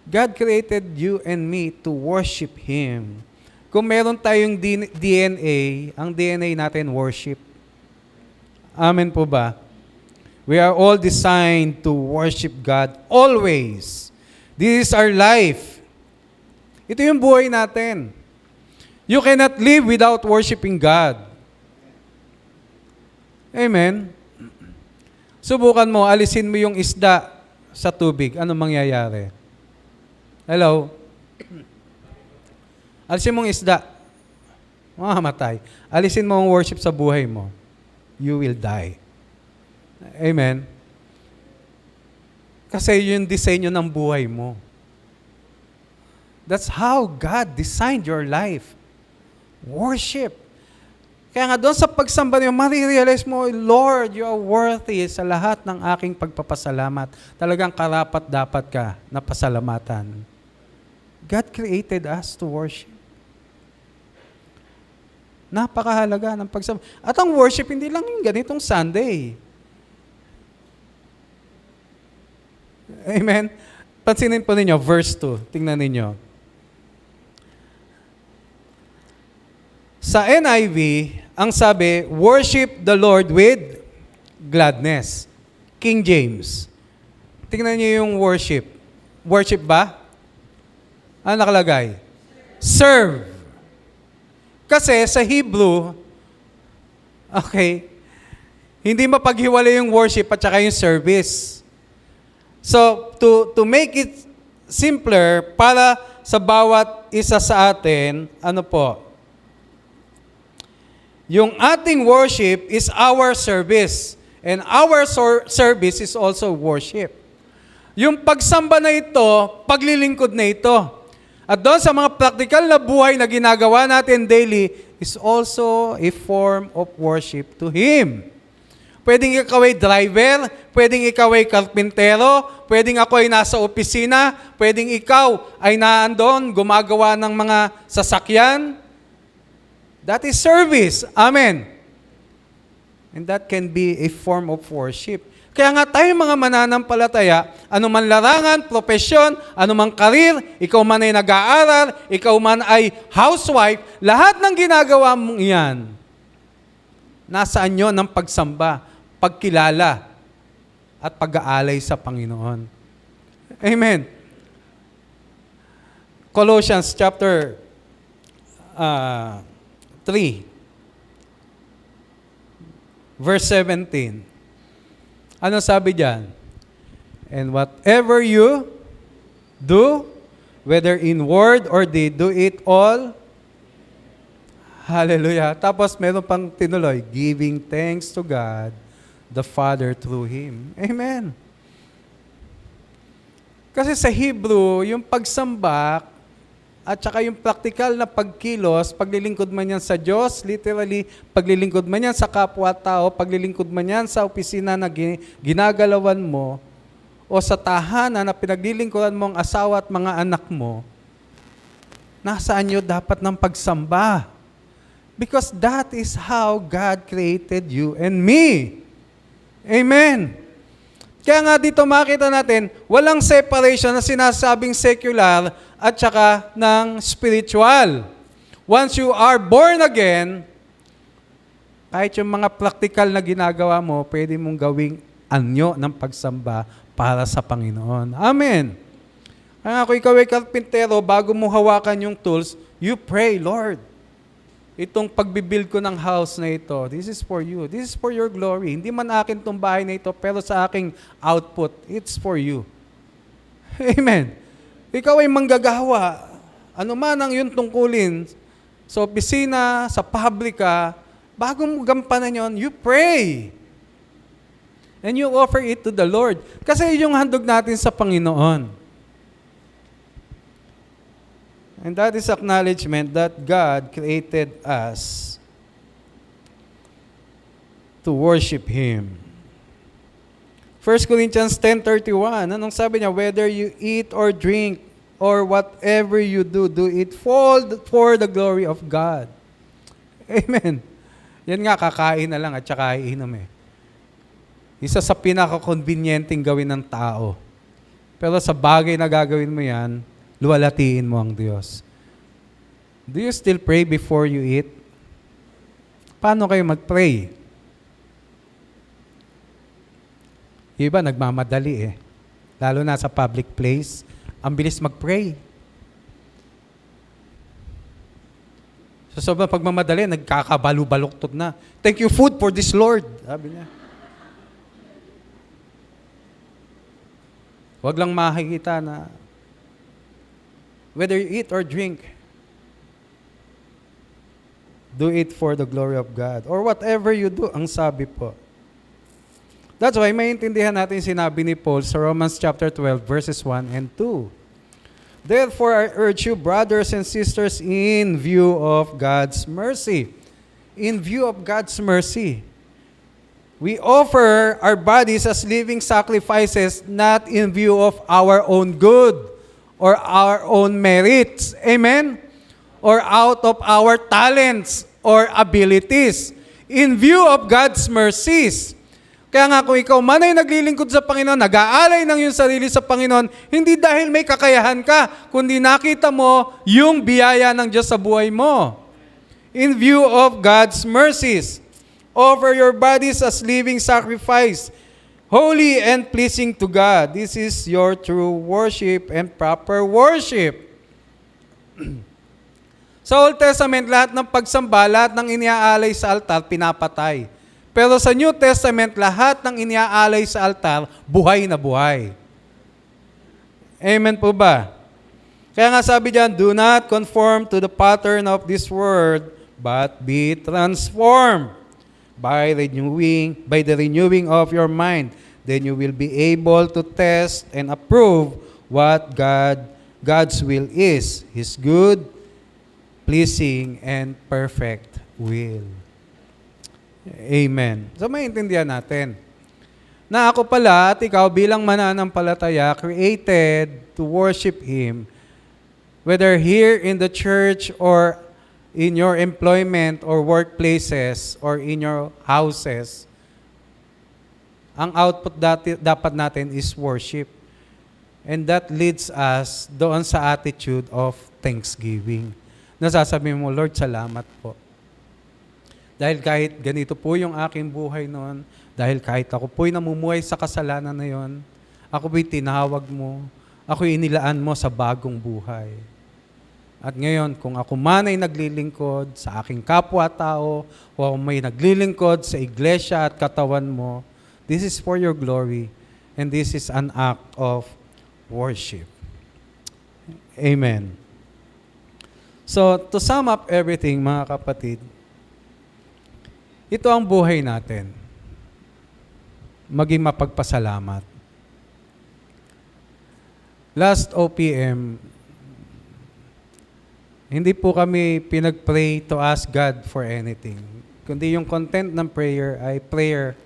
God created you and me to worship Him. Kung meron tayong DNA, ang DNA natin worship. Amen po ba? We are all designed to worship God always. This is our life. Ito yung buhay natin. You cannot live without worshiping God. Amen. Subukan mo, alisin mo yung isda sa tubig. Anong mangyayari? Hello? Alisin mong isda. Mamamatay. Alisin mo ang worship sa buhay mo. You will die. Amen. Kasi yun yung disenyo ng buhay mo. That's how God designed your life. Worship. Kaya nga doon sa pagsamba niyo, marirealize mo, Lord, you are worthy sa lahat ng aking pagpapasalamat. Talagang karapat dapat ka na pasalamatan. God created us to worship. Napakahalaga ng pagsamba. At ang worship, hindi lang yung ganitong Sunday. Amen? Pansinin po ninyo, verse 2. Tingnan ninyo. Sa NIV, ang sabi, worship the Lord with gladness. King James. Tingnan niyo yung worship. Worship ba? Ano nakalagay? Serve. Kasi sa Hebrew, okay, hindi mapaghiwalay yung worship at saka yung service. So, to make it simpler, para sa bawat isa sa atin, ano po? Yung ating worship is our service. And our service is also worship. Yung pagsamba na ito, paglilingkod na ito. At doon sa mga practical na buhay na ginagawa natin daily is also a form of worship to Him. Pwedeng ikaw ay driver, pwedeng ikaw ay karpintero, pwedeng ako ay nasa opisina, pwedeng ikaw ay naandon, gumagawa ng mga sasakyan. That is service. Amen. And that can be a form of worship. Kaya nga tayo mga mananampalataya, anuman larangan, profesyon, anumang karir, ikaw man ay nag-aaral, ikaw man ay housewife, lahat ng ginagawa mong iyan, nasaan yun ng pagsamba, pagkilala, at pag-aalay sa Panginoon. Amen. Colossians chapter 3, verse 17. Ano sabi diyan? And whatever you do, whether in word or deed, do it all. Hallelujah. Tapos meron pang tinuloy, giving thanks to God, the Father through Him. Amen. Kasi sa Hebrew, yung pagsamba, at saka yung practical na pagkilos, paglilingkod man yan sa Diyos, literally, paglilingkod man yan sa kapwa-tao, paglilingkod man yan sa opisina na ginagalawan mo, o sa tahanan na pinaglilingkuran mo ang asawa at mga anak mo, nasaan nyo dapat ng pagsamba? Because that is how God created you and me. Amen. Kaya nga dito makita natin, walang separation na sinasabing secular at saka ng spiritual. Once you are born again, kahit yung mga practical na ginagawa mo, pwede mong gawing anyo ng pagsamba para sa Panginoon. Amen. Kaya kung ikaw ay karpintero, bago mo hawakan yung tools, you pray, Lord, itong pagbibuild ko ng house na ito, this is for you. This is for your glory. Hindi man akin itong bahay na ito, pero sa aking output, it's for you. Amen. Ikaw ay manggagawa. Ano man ang iyong tungkulin, sa opisina, sa pabrika, bago mo gampanan yon, you pray. And you offer it to the Lord. Kasi yung handog natin sa Panginoon. And that is acknowledgement that God created us to worship Him. 1 Corinthians 10:31, anong sabi niya? Whether you eat or drink or whatever you do, do it for the glory of God. Amen. Yan nga, kakain na lang at saka iinom eh. Isa sa pinaka-convenienting gawin ng tao. Pero sa bagay na gagawin mo yan, luwalatiin mo ang Diyos. Do you still pray before you eat? Paano kayo mag-pray? Iba, nagmamadali eh. Lalo na sa public place, ang bilis mag-pray. Sa sobrang pagmamadali, nagkakabalu-baluktot na. Thank you, food, for this, Lord. Sabi niya. Huwag lang makikita na whether you eat or drink, do it for the glory of God. Or whatever you do, ang sabi po. That's why maintindihan natin sinabi ni Paul sa Romans chapter 12, verses 1 and 2. Therefore, I urge you, brothers and sisters, in view of God's mercy. In view of God's mercy. We offer our bodies as living sacrifices, not in view of our own good or our own merits. Amen? Or out of our talents or abilities. In view of God's mercies. Kaya nga kung ikaw man ay naglilingkod sa Panginoon, nag-aalay ng iyong sarili sa Panginoon, hindi dahil may kakayahan ka, kundi nakita mo yung biyaya ng Diyos sa buhay mo. In view of God's mercies, offer your bodies as living sacrifice, holy and pleasing to God. This is your true worship and proper worship. Sa Old Testament, lahat ng pagsamba, lahat ng iniaalay sa altar, pinapatay. Pero sa New Testament, lahat ng iniaalay sa altar, buhay na buhay. Amen po ba? Kaya nga sabi diyan, do not conform to the pattern of this world, but be transformed by the renewing of your mind. Then you will be able to test and approve what God's will is, His good, pleasing, and perfect will. Amen. So maintindihan natin na ako pala at ikaw bilang mananampalataya created to worship Him, whether here in the church or in your employment or workplaces or in your houses. Ang output dapat natin is worship. And that leads us doon sa attitude of thanksgiving. Nasasabi mo, Lord, salamat po. Dahil kahit ganito po yung aking buhay noon, dahil kahit ako po'y namumuhay sa kasalanan na yon, ako po'y tinawag mo, ako'y inilaan mo sa bagong buhay. At ngayon, kung ako man ay naglilingkod sa aking kapwa-tao, o may naglilingkod sa iglesia at katawan mo, this is for your glory, and this is an act of worship. Amen. So, to sum up everything, mga kapatid, ito ang buhay natin. Maging mapagpasalamat. Last OPM, hindi po kami pinag-pray to ask God for anything. Kundi yung content ng prayer ay prayer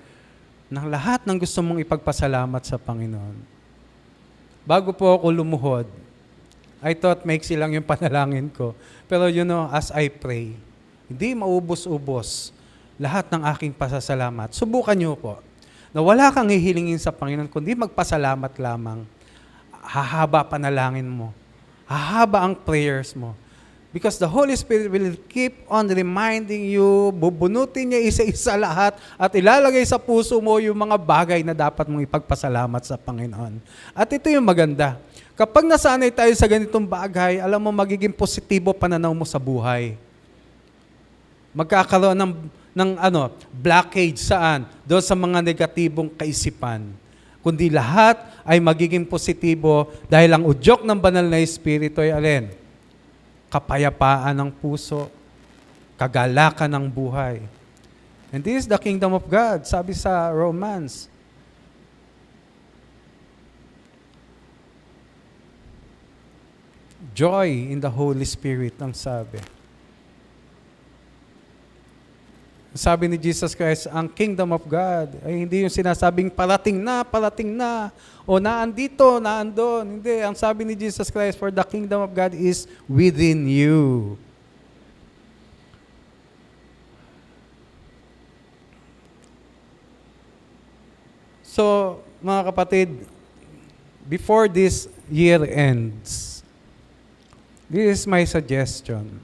ng lahat ng gusto mong ipagpasalamat sa Panginoon. Bago po ako lumuhod, I thought maiksi lang yung panalangin ko. Pero as I pray, hindi maubos-ubos lahat ng aking pasasalamat. Subukan niyo po na wala kang hihilingin sa Panginoon, kundi magpasalamat lamang. Hahaba panalangin mo. Hahaba ang prayers mo. Because the Holy Spirit will keep on reminding you, bubunutin niya isa-isa lahat at ilalagay sa puso mo yung mga bagay na dapat mong ipagpasalamat sa Panginoon. At ito yung maganda. Kapag nasanay tayo sa ganitong bagay, alam mo, magiging positibo pananaw mo sa buhay. Magkakaroon ng blockage saan? Doon sa mga negatibong kaisipan. Kundi lahat ay magiging positibo dahil ang udyok ng banal na Espiritu ay alin? Kapayapaan ng puso, kagalakan ng buhay. And this is the kingdom of God, sabi sa Romans. Joy in the Holy Spirit, ang sabi. Sabi ni Jesus Christ, ang kingdom of God ay hindi yung sinasabing parating na, o naandito, naandon. Hindi, ang sabi ni Jesus Christ, for the kingdom of God is within you. So, mga kapatid, before this year ends, this is my suggestion.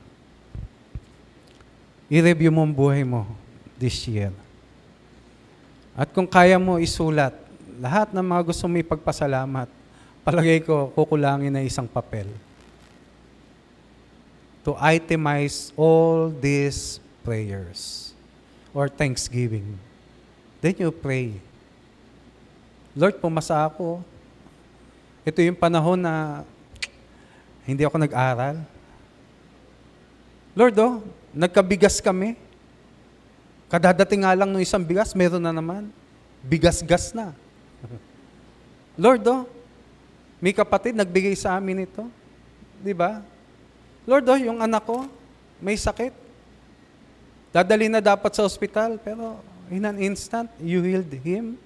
I-review mo ang buhay mo this year. At kung kaya mo isulat, lahat ng mga gusto mo ipagpasalamat, palagay ko, kukulangin na isang papel. To itemize all these prayers or thanksgiving. Then you pray. Lord, pumasa ako. Ito yung panahon na hindi ako nag-aral. Lord, nagkabigas kami. Kadadating nga lang ng isang bigas, meron na naman. Bigas-gas na. Lord, may kapatid nagbigay sa amin ito. Di ba? Lord, yung anak ko, may sakit. Dadali na dapat sa ospital, pero in an instant, you healed him.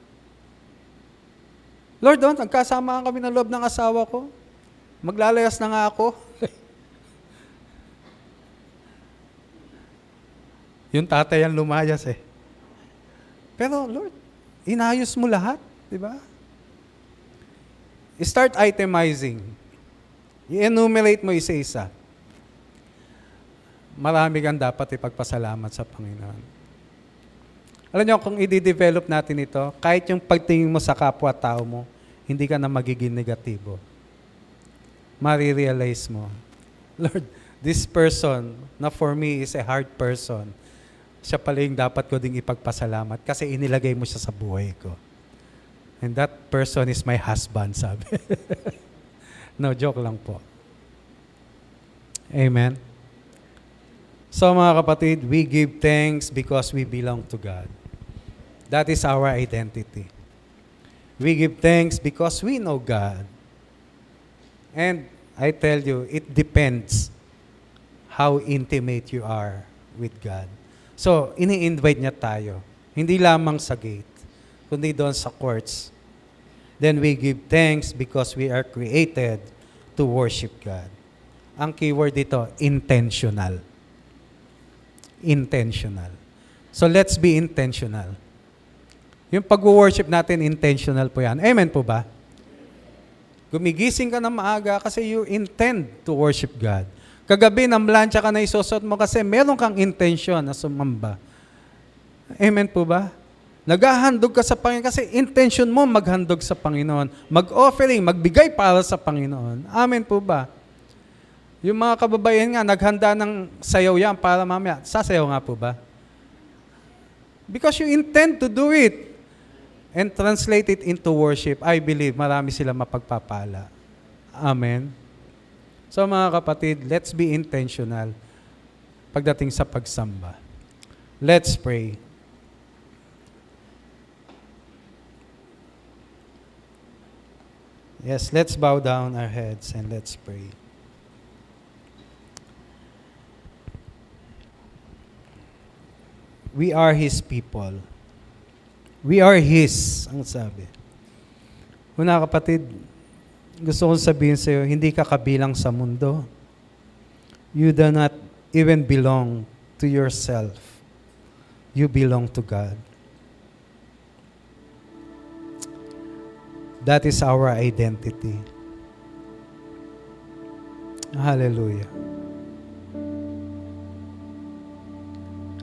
Lord, nagkasama kami ng loob ng asawa ko. Maglalayas na nga ako. Yung tatay ang lumayas eh. Pero Lord, inayos mo lahat, di ba? Start itemizing. I-enumerate mo isa-isa. Marami kang dapat ipagpasalamat sa Panginoon. Alam niyo, kung i-develop natin ito, kahit yung pagtingin mo sa kapwa-tao mo, hindi ka na magiging negatibo. Marirealize mo, Lord, this person na for me is a hard person, siya pala yung dapat ko ding ipagpasalamat kasi inilagay mo siya sa buhay ko. And that person is my husband, sabi. No, joke lang po. Amen. So mga kapatid, we give thanks because we belong to God. That is our identity. We give thanks because we know God. And I tell you, it depends how intimate you are with God. So, ini-invite niya tayo. Hindi lamang sa gate, kundi doon sa courts. Then we give thanks because we are created to worship God. Ang keyword dito, intentional. Intentional. So let's be intentional. Yung pag-worship natin, intentional po yan. Amen po ba? Gumigising ka na maaga kasi you intend to worship God. Kagabi, namlansya ka na isusot mo kasi meron kang intention na sumamba. Amen po ba? Naghahandog ka sa Panginoon kasi intention mo maghandog sa Panginoon. Mag-offering, magbigay para sa Panginoon. Amen po ba? Yung mga kababayan nga, naghanda ng sayaw yan para mamaya. Sasayaw nga po ba? Because you intend to do it and translate it into worship, I believe marami sila mapagpapala. Amen? So mga kapatid, let's be intentional pagdating sa pagsamba. Let's pray. Yes, let's bow down our heads and let's pray. We are His people. We are His, ang sabi. Una kapatid, gusto kong sabihin sa iyo, hindi ka kabilang sa mundo. You do not even belong to yourself. You belong to God. That is our identity. Hallelujah.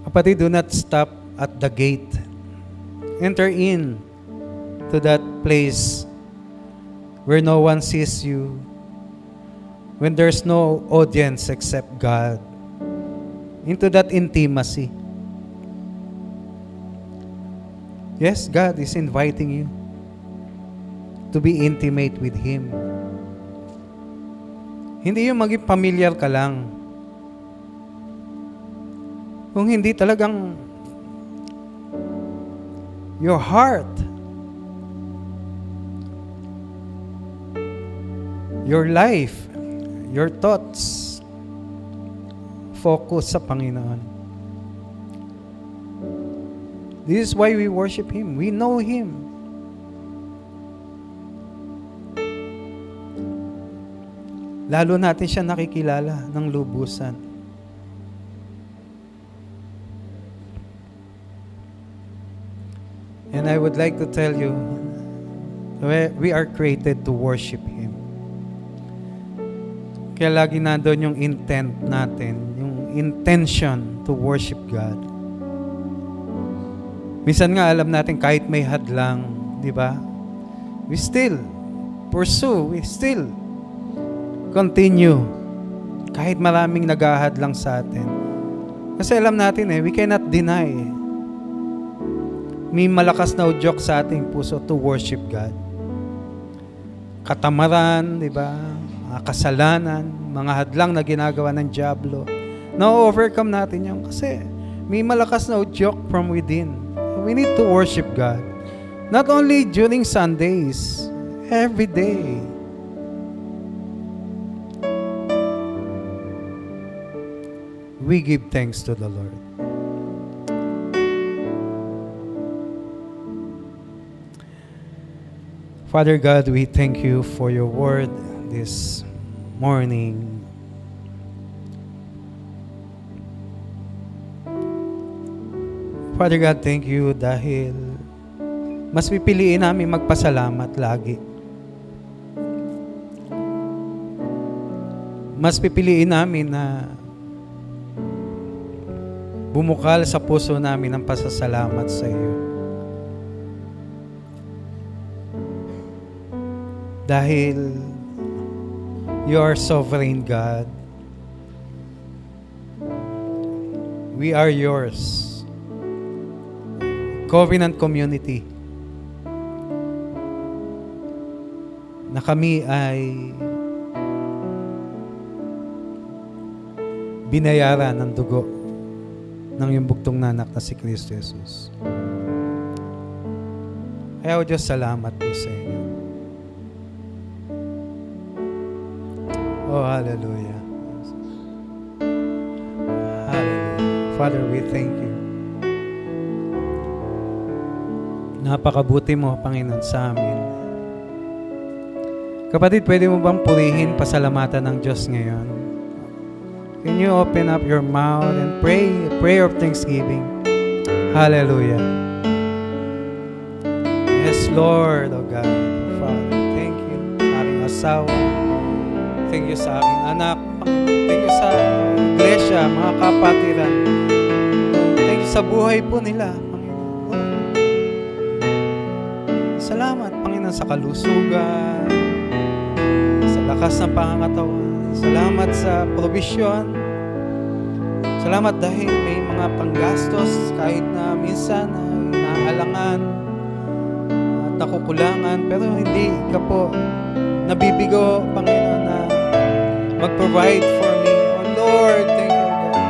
Kapatid, do not stop at the gate. Enter in to that place where no one sees you, when there's no audience except God, into that intimacy. Yes, God is inviting you to be intimate with Him. Hindi yung maging familiar ka lang. Kung hindi talagang your heart, your life, your thoughts, focus sa Panginoon. This is why we worship Him. We know Him. Lalo natin siya nakikilala ng lubusan. And I would like to tell you, we are created to worship Him. Kaya lagi nandun yung intent natin, yung intention to worship God. Minsan nga alam natin kahit may hadlang, di ba? We still pursue, we still continue. Kahit maraming naghahadlang sa atin. Kasi alam natin we cannot deny. May malakas na udyok sa ating puso to worship God. Katamaran, di ba? Mga kasalanan, mga hadlang na ginagawa ng dyablo. Na-overcome natin yun kasi may malakas na udyok from within. We need to worship God. Not only during Sundays, every day. We give thanks to the Lord. Father God, we thank you for your word this morning. Father God, thank you dahil mas pipiliin namin magpasalamat lagi. Mas pipiliin namin na bumukal sa puso namin ang pasasalamat sa iyo. Dahil you are sovereign God. We are yours. Covenant community. Na kami ay binayaran ng dugo ng iyong bugtong na anak na si Kristo Jesus. Kaya o Diyos, salamat po sa inyo. Oh, hallelujah. Hallelujah. Father, we thank you. Napakabuti mo, Panginoon, sa amin. Kapatid, pwede mo bang purihin, pasalamatan ng Diyos ngayon? Can you open up your mouth and pray a prayer of thanksgiving? Hallelujah. Yes, Lord, oh God, Father, thank you sa aking asawa. Thank you sa aking anak. Thank you sa iglesia, mga kapatiran. Thank you sa buhay po nila, Panginoon. Salamat, Panginoon, sa kalusugan, sa lakas ng pangangatawan. Salamat sa provision. Salamat dahil may mga panggastos kahit na minsan ay naalangan at nakukulangan. Pero hindi ka po nabibigo, Panginoon, na mag-provide for me. Oh Lord, thank you, God.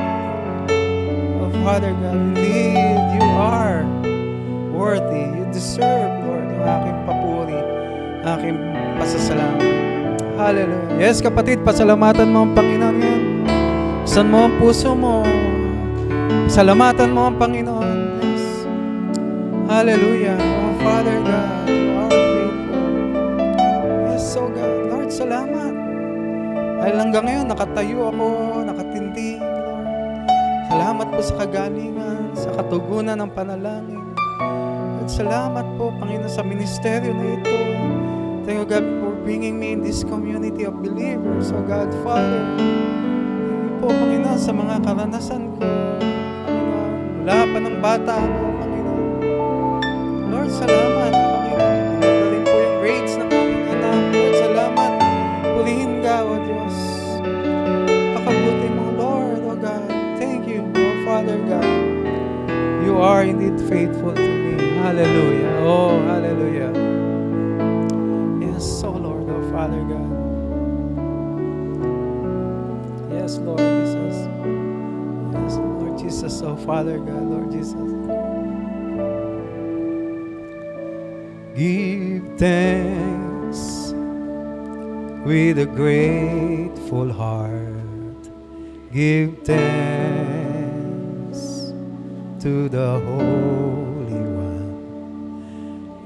Oh Father God, indeed, you are worthy. You deserve, Lord, yung aking papuri, aking pasasalamat. Hallelujah. Yes, kapatid, pasalamatan mo ang Panginoon ngayon. Saan mo ang puso mo? Salamatan mo ang Panginoon. Yes. Hallelujah. Oh, Father God, you are faithful. Yes, so God. Lord, salamat. Dahil hanggang ngayon, nakatayo ako, nakatindig, Lord. Salamat po sa kagalingan, sa katugunan ng panalangin. Lord, salamat po, Panginoon, sa ministeryo na ito. Thank you, God, for bringing me in this community of believers. Oh God, Father, thank you po, Panginoon, sa mga karanasan ko. Panginoon, mula pa ng bata ako, Panginoon. Lord, salamat, Panginoon. Nagdaling po yung grades ng aming anak. Lord, salamat. Pulihin ka, O Diyos. Pakabuti mo, Lord, O God. Thank you, O Father God. You are indeed faithful to me. Hallelujah. Oh, hallelujah. Yes, oh Lord, oh Father God. Yes, Lord Jesus. Yes, Lord Jesus, oh Father God, Lord Jesus. Give thanks with a grateful heart. Give thanks to the Holy One.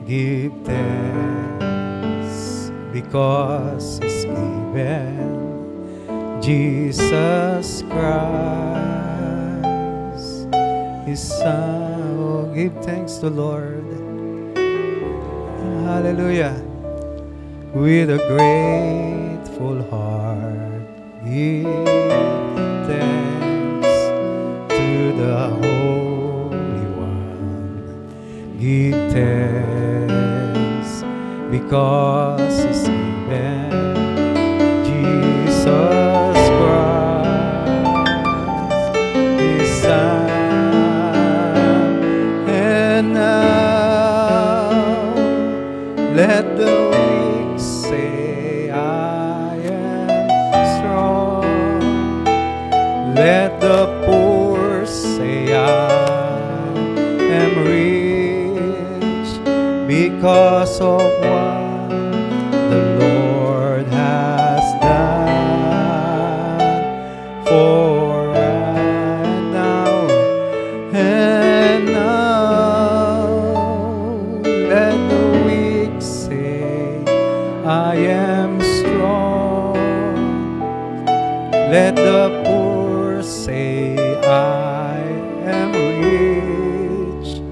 Give thanks because He's given Jesus Christ, His Son. Oh, give thanks to Lord. Hallelujah. With a grateful heart, give thanks to the Holy One. Give thanks because He's given Jesus Christ, His Son. And now let the weak say, I am strong. Let the poor say, I am rich because of what the Lord has done for us now. And now let the weak say, I am strong. Let the poor say, I am rich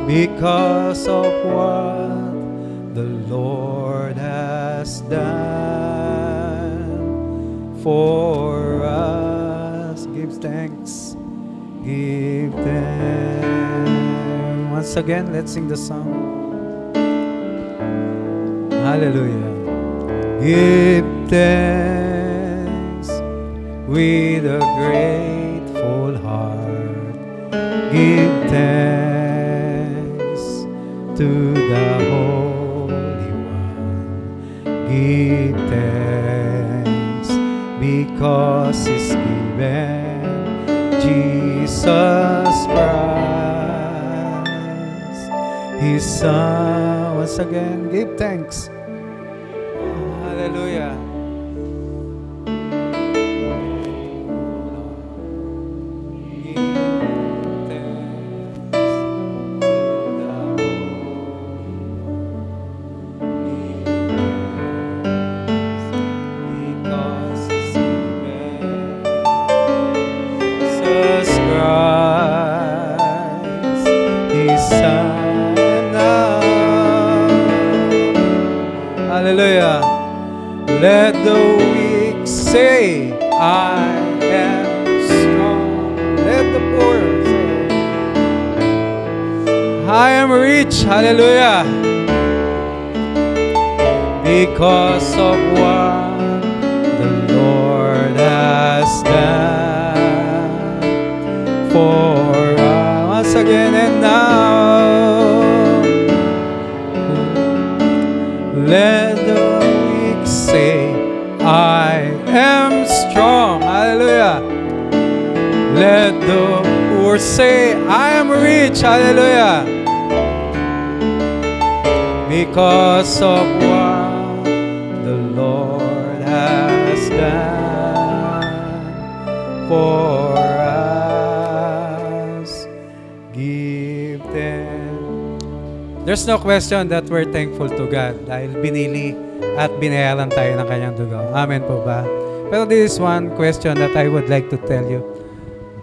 because of what the Lord has done for us. Give thanks. Give thanks. Once again, let's sing the song. Hallelujah. Give thanks with a grateful heart. thanks to the Holy One. Give thanks because He's given Jesus Christ, His Son. Once again, give thanks. Hallelujah. Hallelujah. Let the weak say, I am strong. Let the poor say, I am rich. Hallelujah. Because of what the Lord has done for us again and now. Let the weak say, I am strong. Hallelujah. Let the poor say, I am rich. Hallelujah. Because of what the Lord has done for us. Give them. There's no question that we're thankful to God dahil binili at binayaran tayo ng kanyang dugo. Amen po ba? Pero this is one question that I would like to tell you.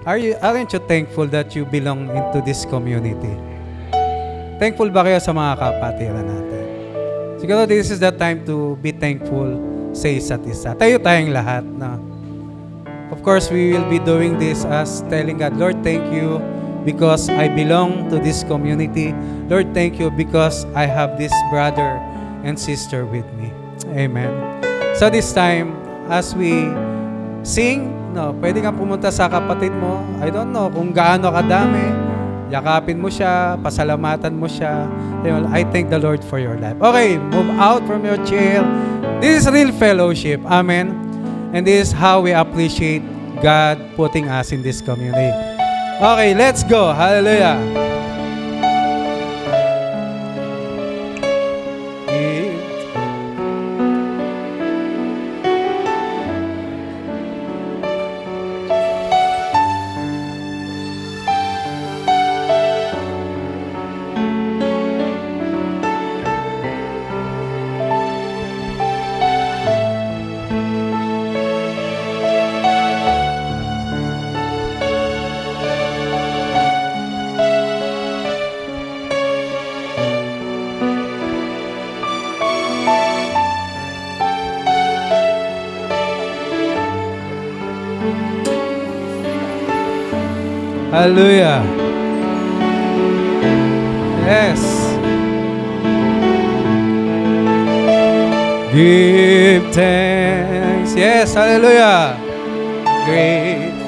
Aren't you thankful that you belong into this community? Thankful ba kayo sa mga kapatiran natin? Siguro this is the time to be thankful sa isa't isa. Tayo tayong lahat na. Of course, we will be doing this as telling God, Lord, thank you because I belong to this community. Lord, thank you because I have this brother and sister with me. Amen. So this time, as we sing, pwede kang pumunta sa kapatid mo. I don't know kung gaano kadami. Yakapin mo siya, pasalamatan mo siya. I thank the Lord for your life. Okay, move out from your chair. This is real fellowship. Amen. And this is how we appreciate God putting us in this community. Okay, let's go. Hallelujah. Hallelujah. Yes. Give thanks. Yes, hallelujah. Grateful.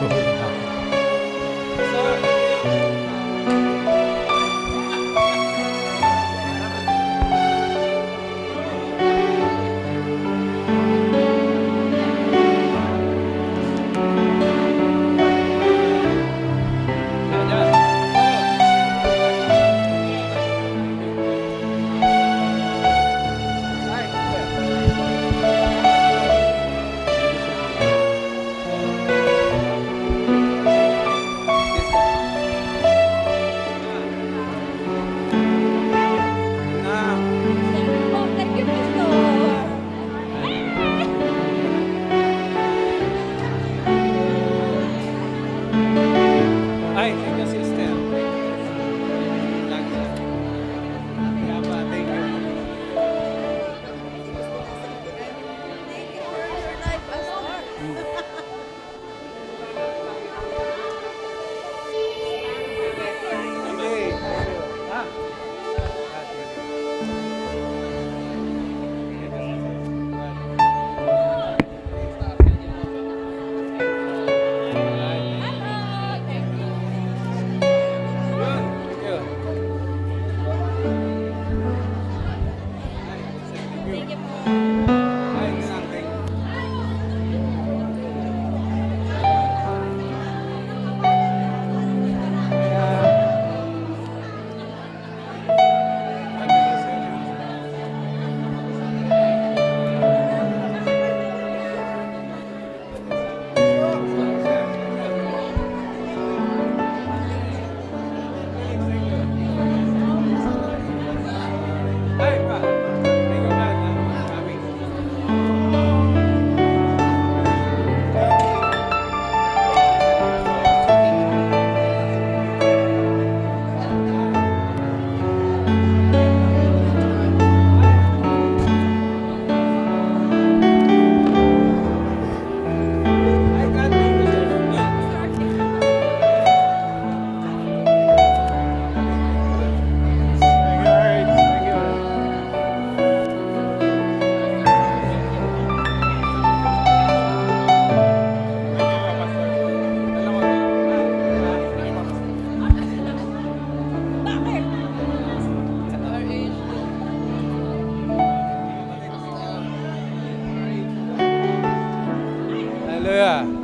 Hallelujah.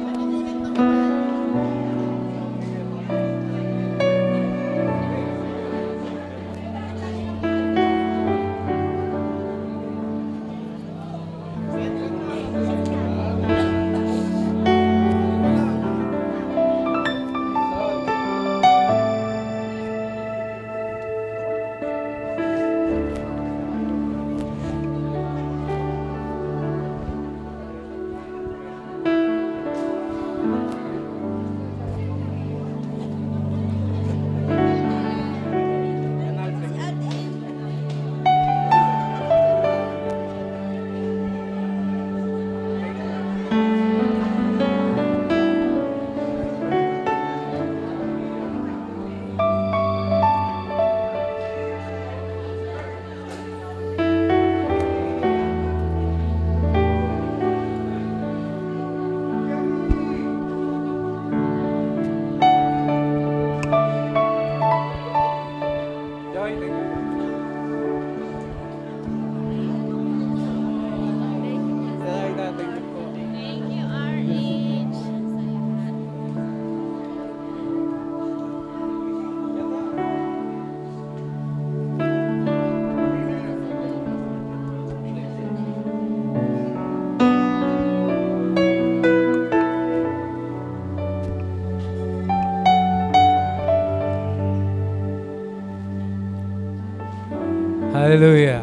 Thank you, RH. Hallelujah.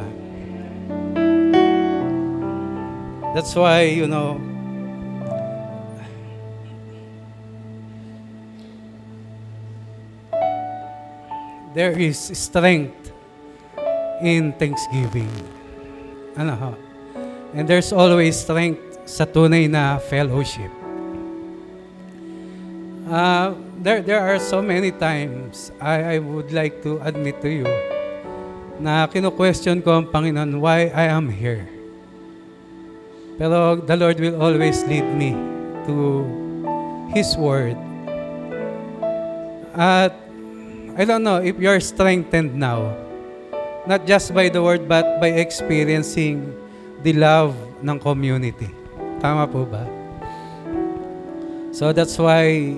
That's why, there is strength in thanksgiving. Ano ho? And there's always strength sa tunay na fellowship. There are so many times I would like to admit to you na kino-question ko ang Panginoon why I am here. Pero the Lord will always lead me to His Word. At I don't know if you're strengthened now, not just by the Word but by experiencing the love ng community. Tama po ba? So that's why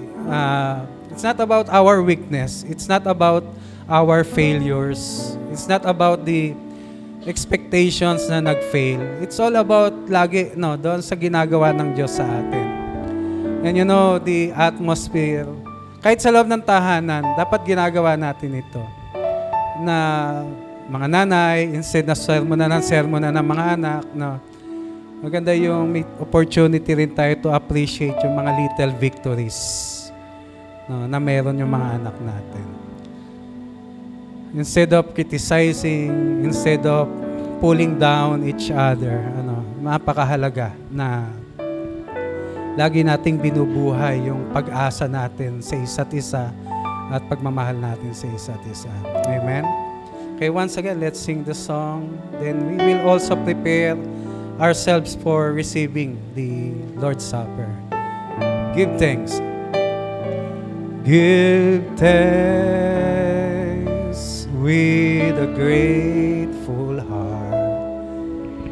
it's not about our weakness. It's not about our failures. It's not about the expectations na nag-fail. It's all about lagi, doon sa ginagawa ng Diyos sa atin. And the atmosphere, kahit sa loob ng tahanan, dapat ginagawa natin ito. Na mga nanay, instead na sermonan ng mga anak, maganda yung may opportunity rin tayo to appreciate yung mga little victories na meron yung mga anak natin. Instead of criticizing, instead of pulling down each other, napakahalaga na lagi nating binubuhay yung pag-asa natin sa isa't isa at pagmamahal natin sa isa't isa. Amen? Okay, once again, let's sing the song. Then we will also prepare ourselves for receiving the Lord's Supper. Give thanks. Give thanks with a grateful heart.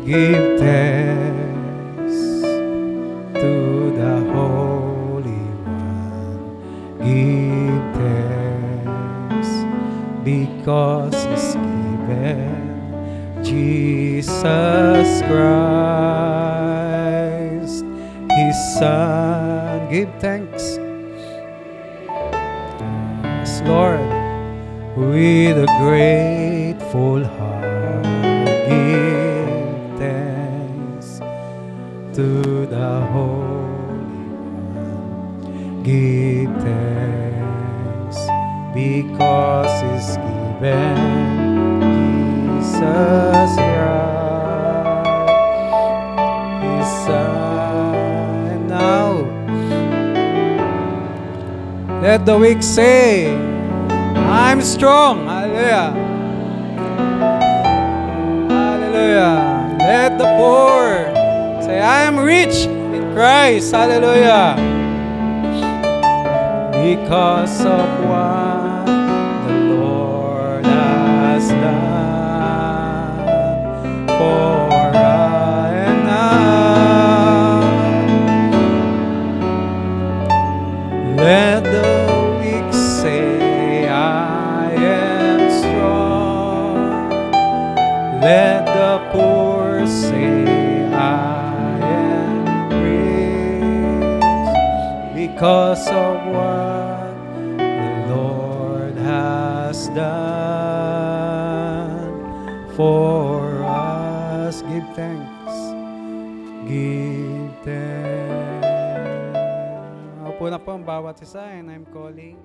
Give thanks to the Holy One. Give thanks because He's given Jesus Christ, His Son. Give thanks. Yes, Lord, with a grateful heart. Give thanks to the Holy One. Give thanks because He's given Jesus Christ, His Son. And now, let the weak say, I'm strong. Hallelujah. Hallelujah. Let the poor say, I am rich in Christ. Hallelujah. Because of what the Lord has done for I. And now because of what the Lord has done for us. Give thanks. Give thanks. Upo na po ang bawat isa and I'm calling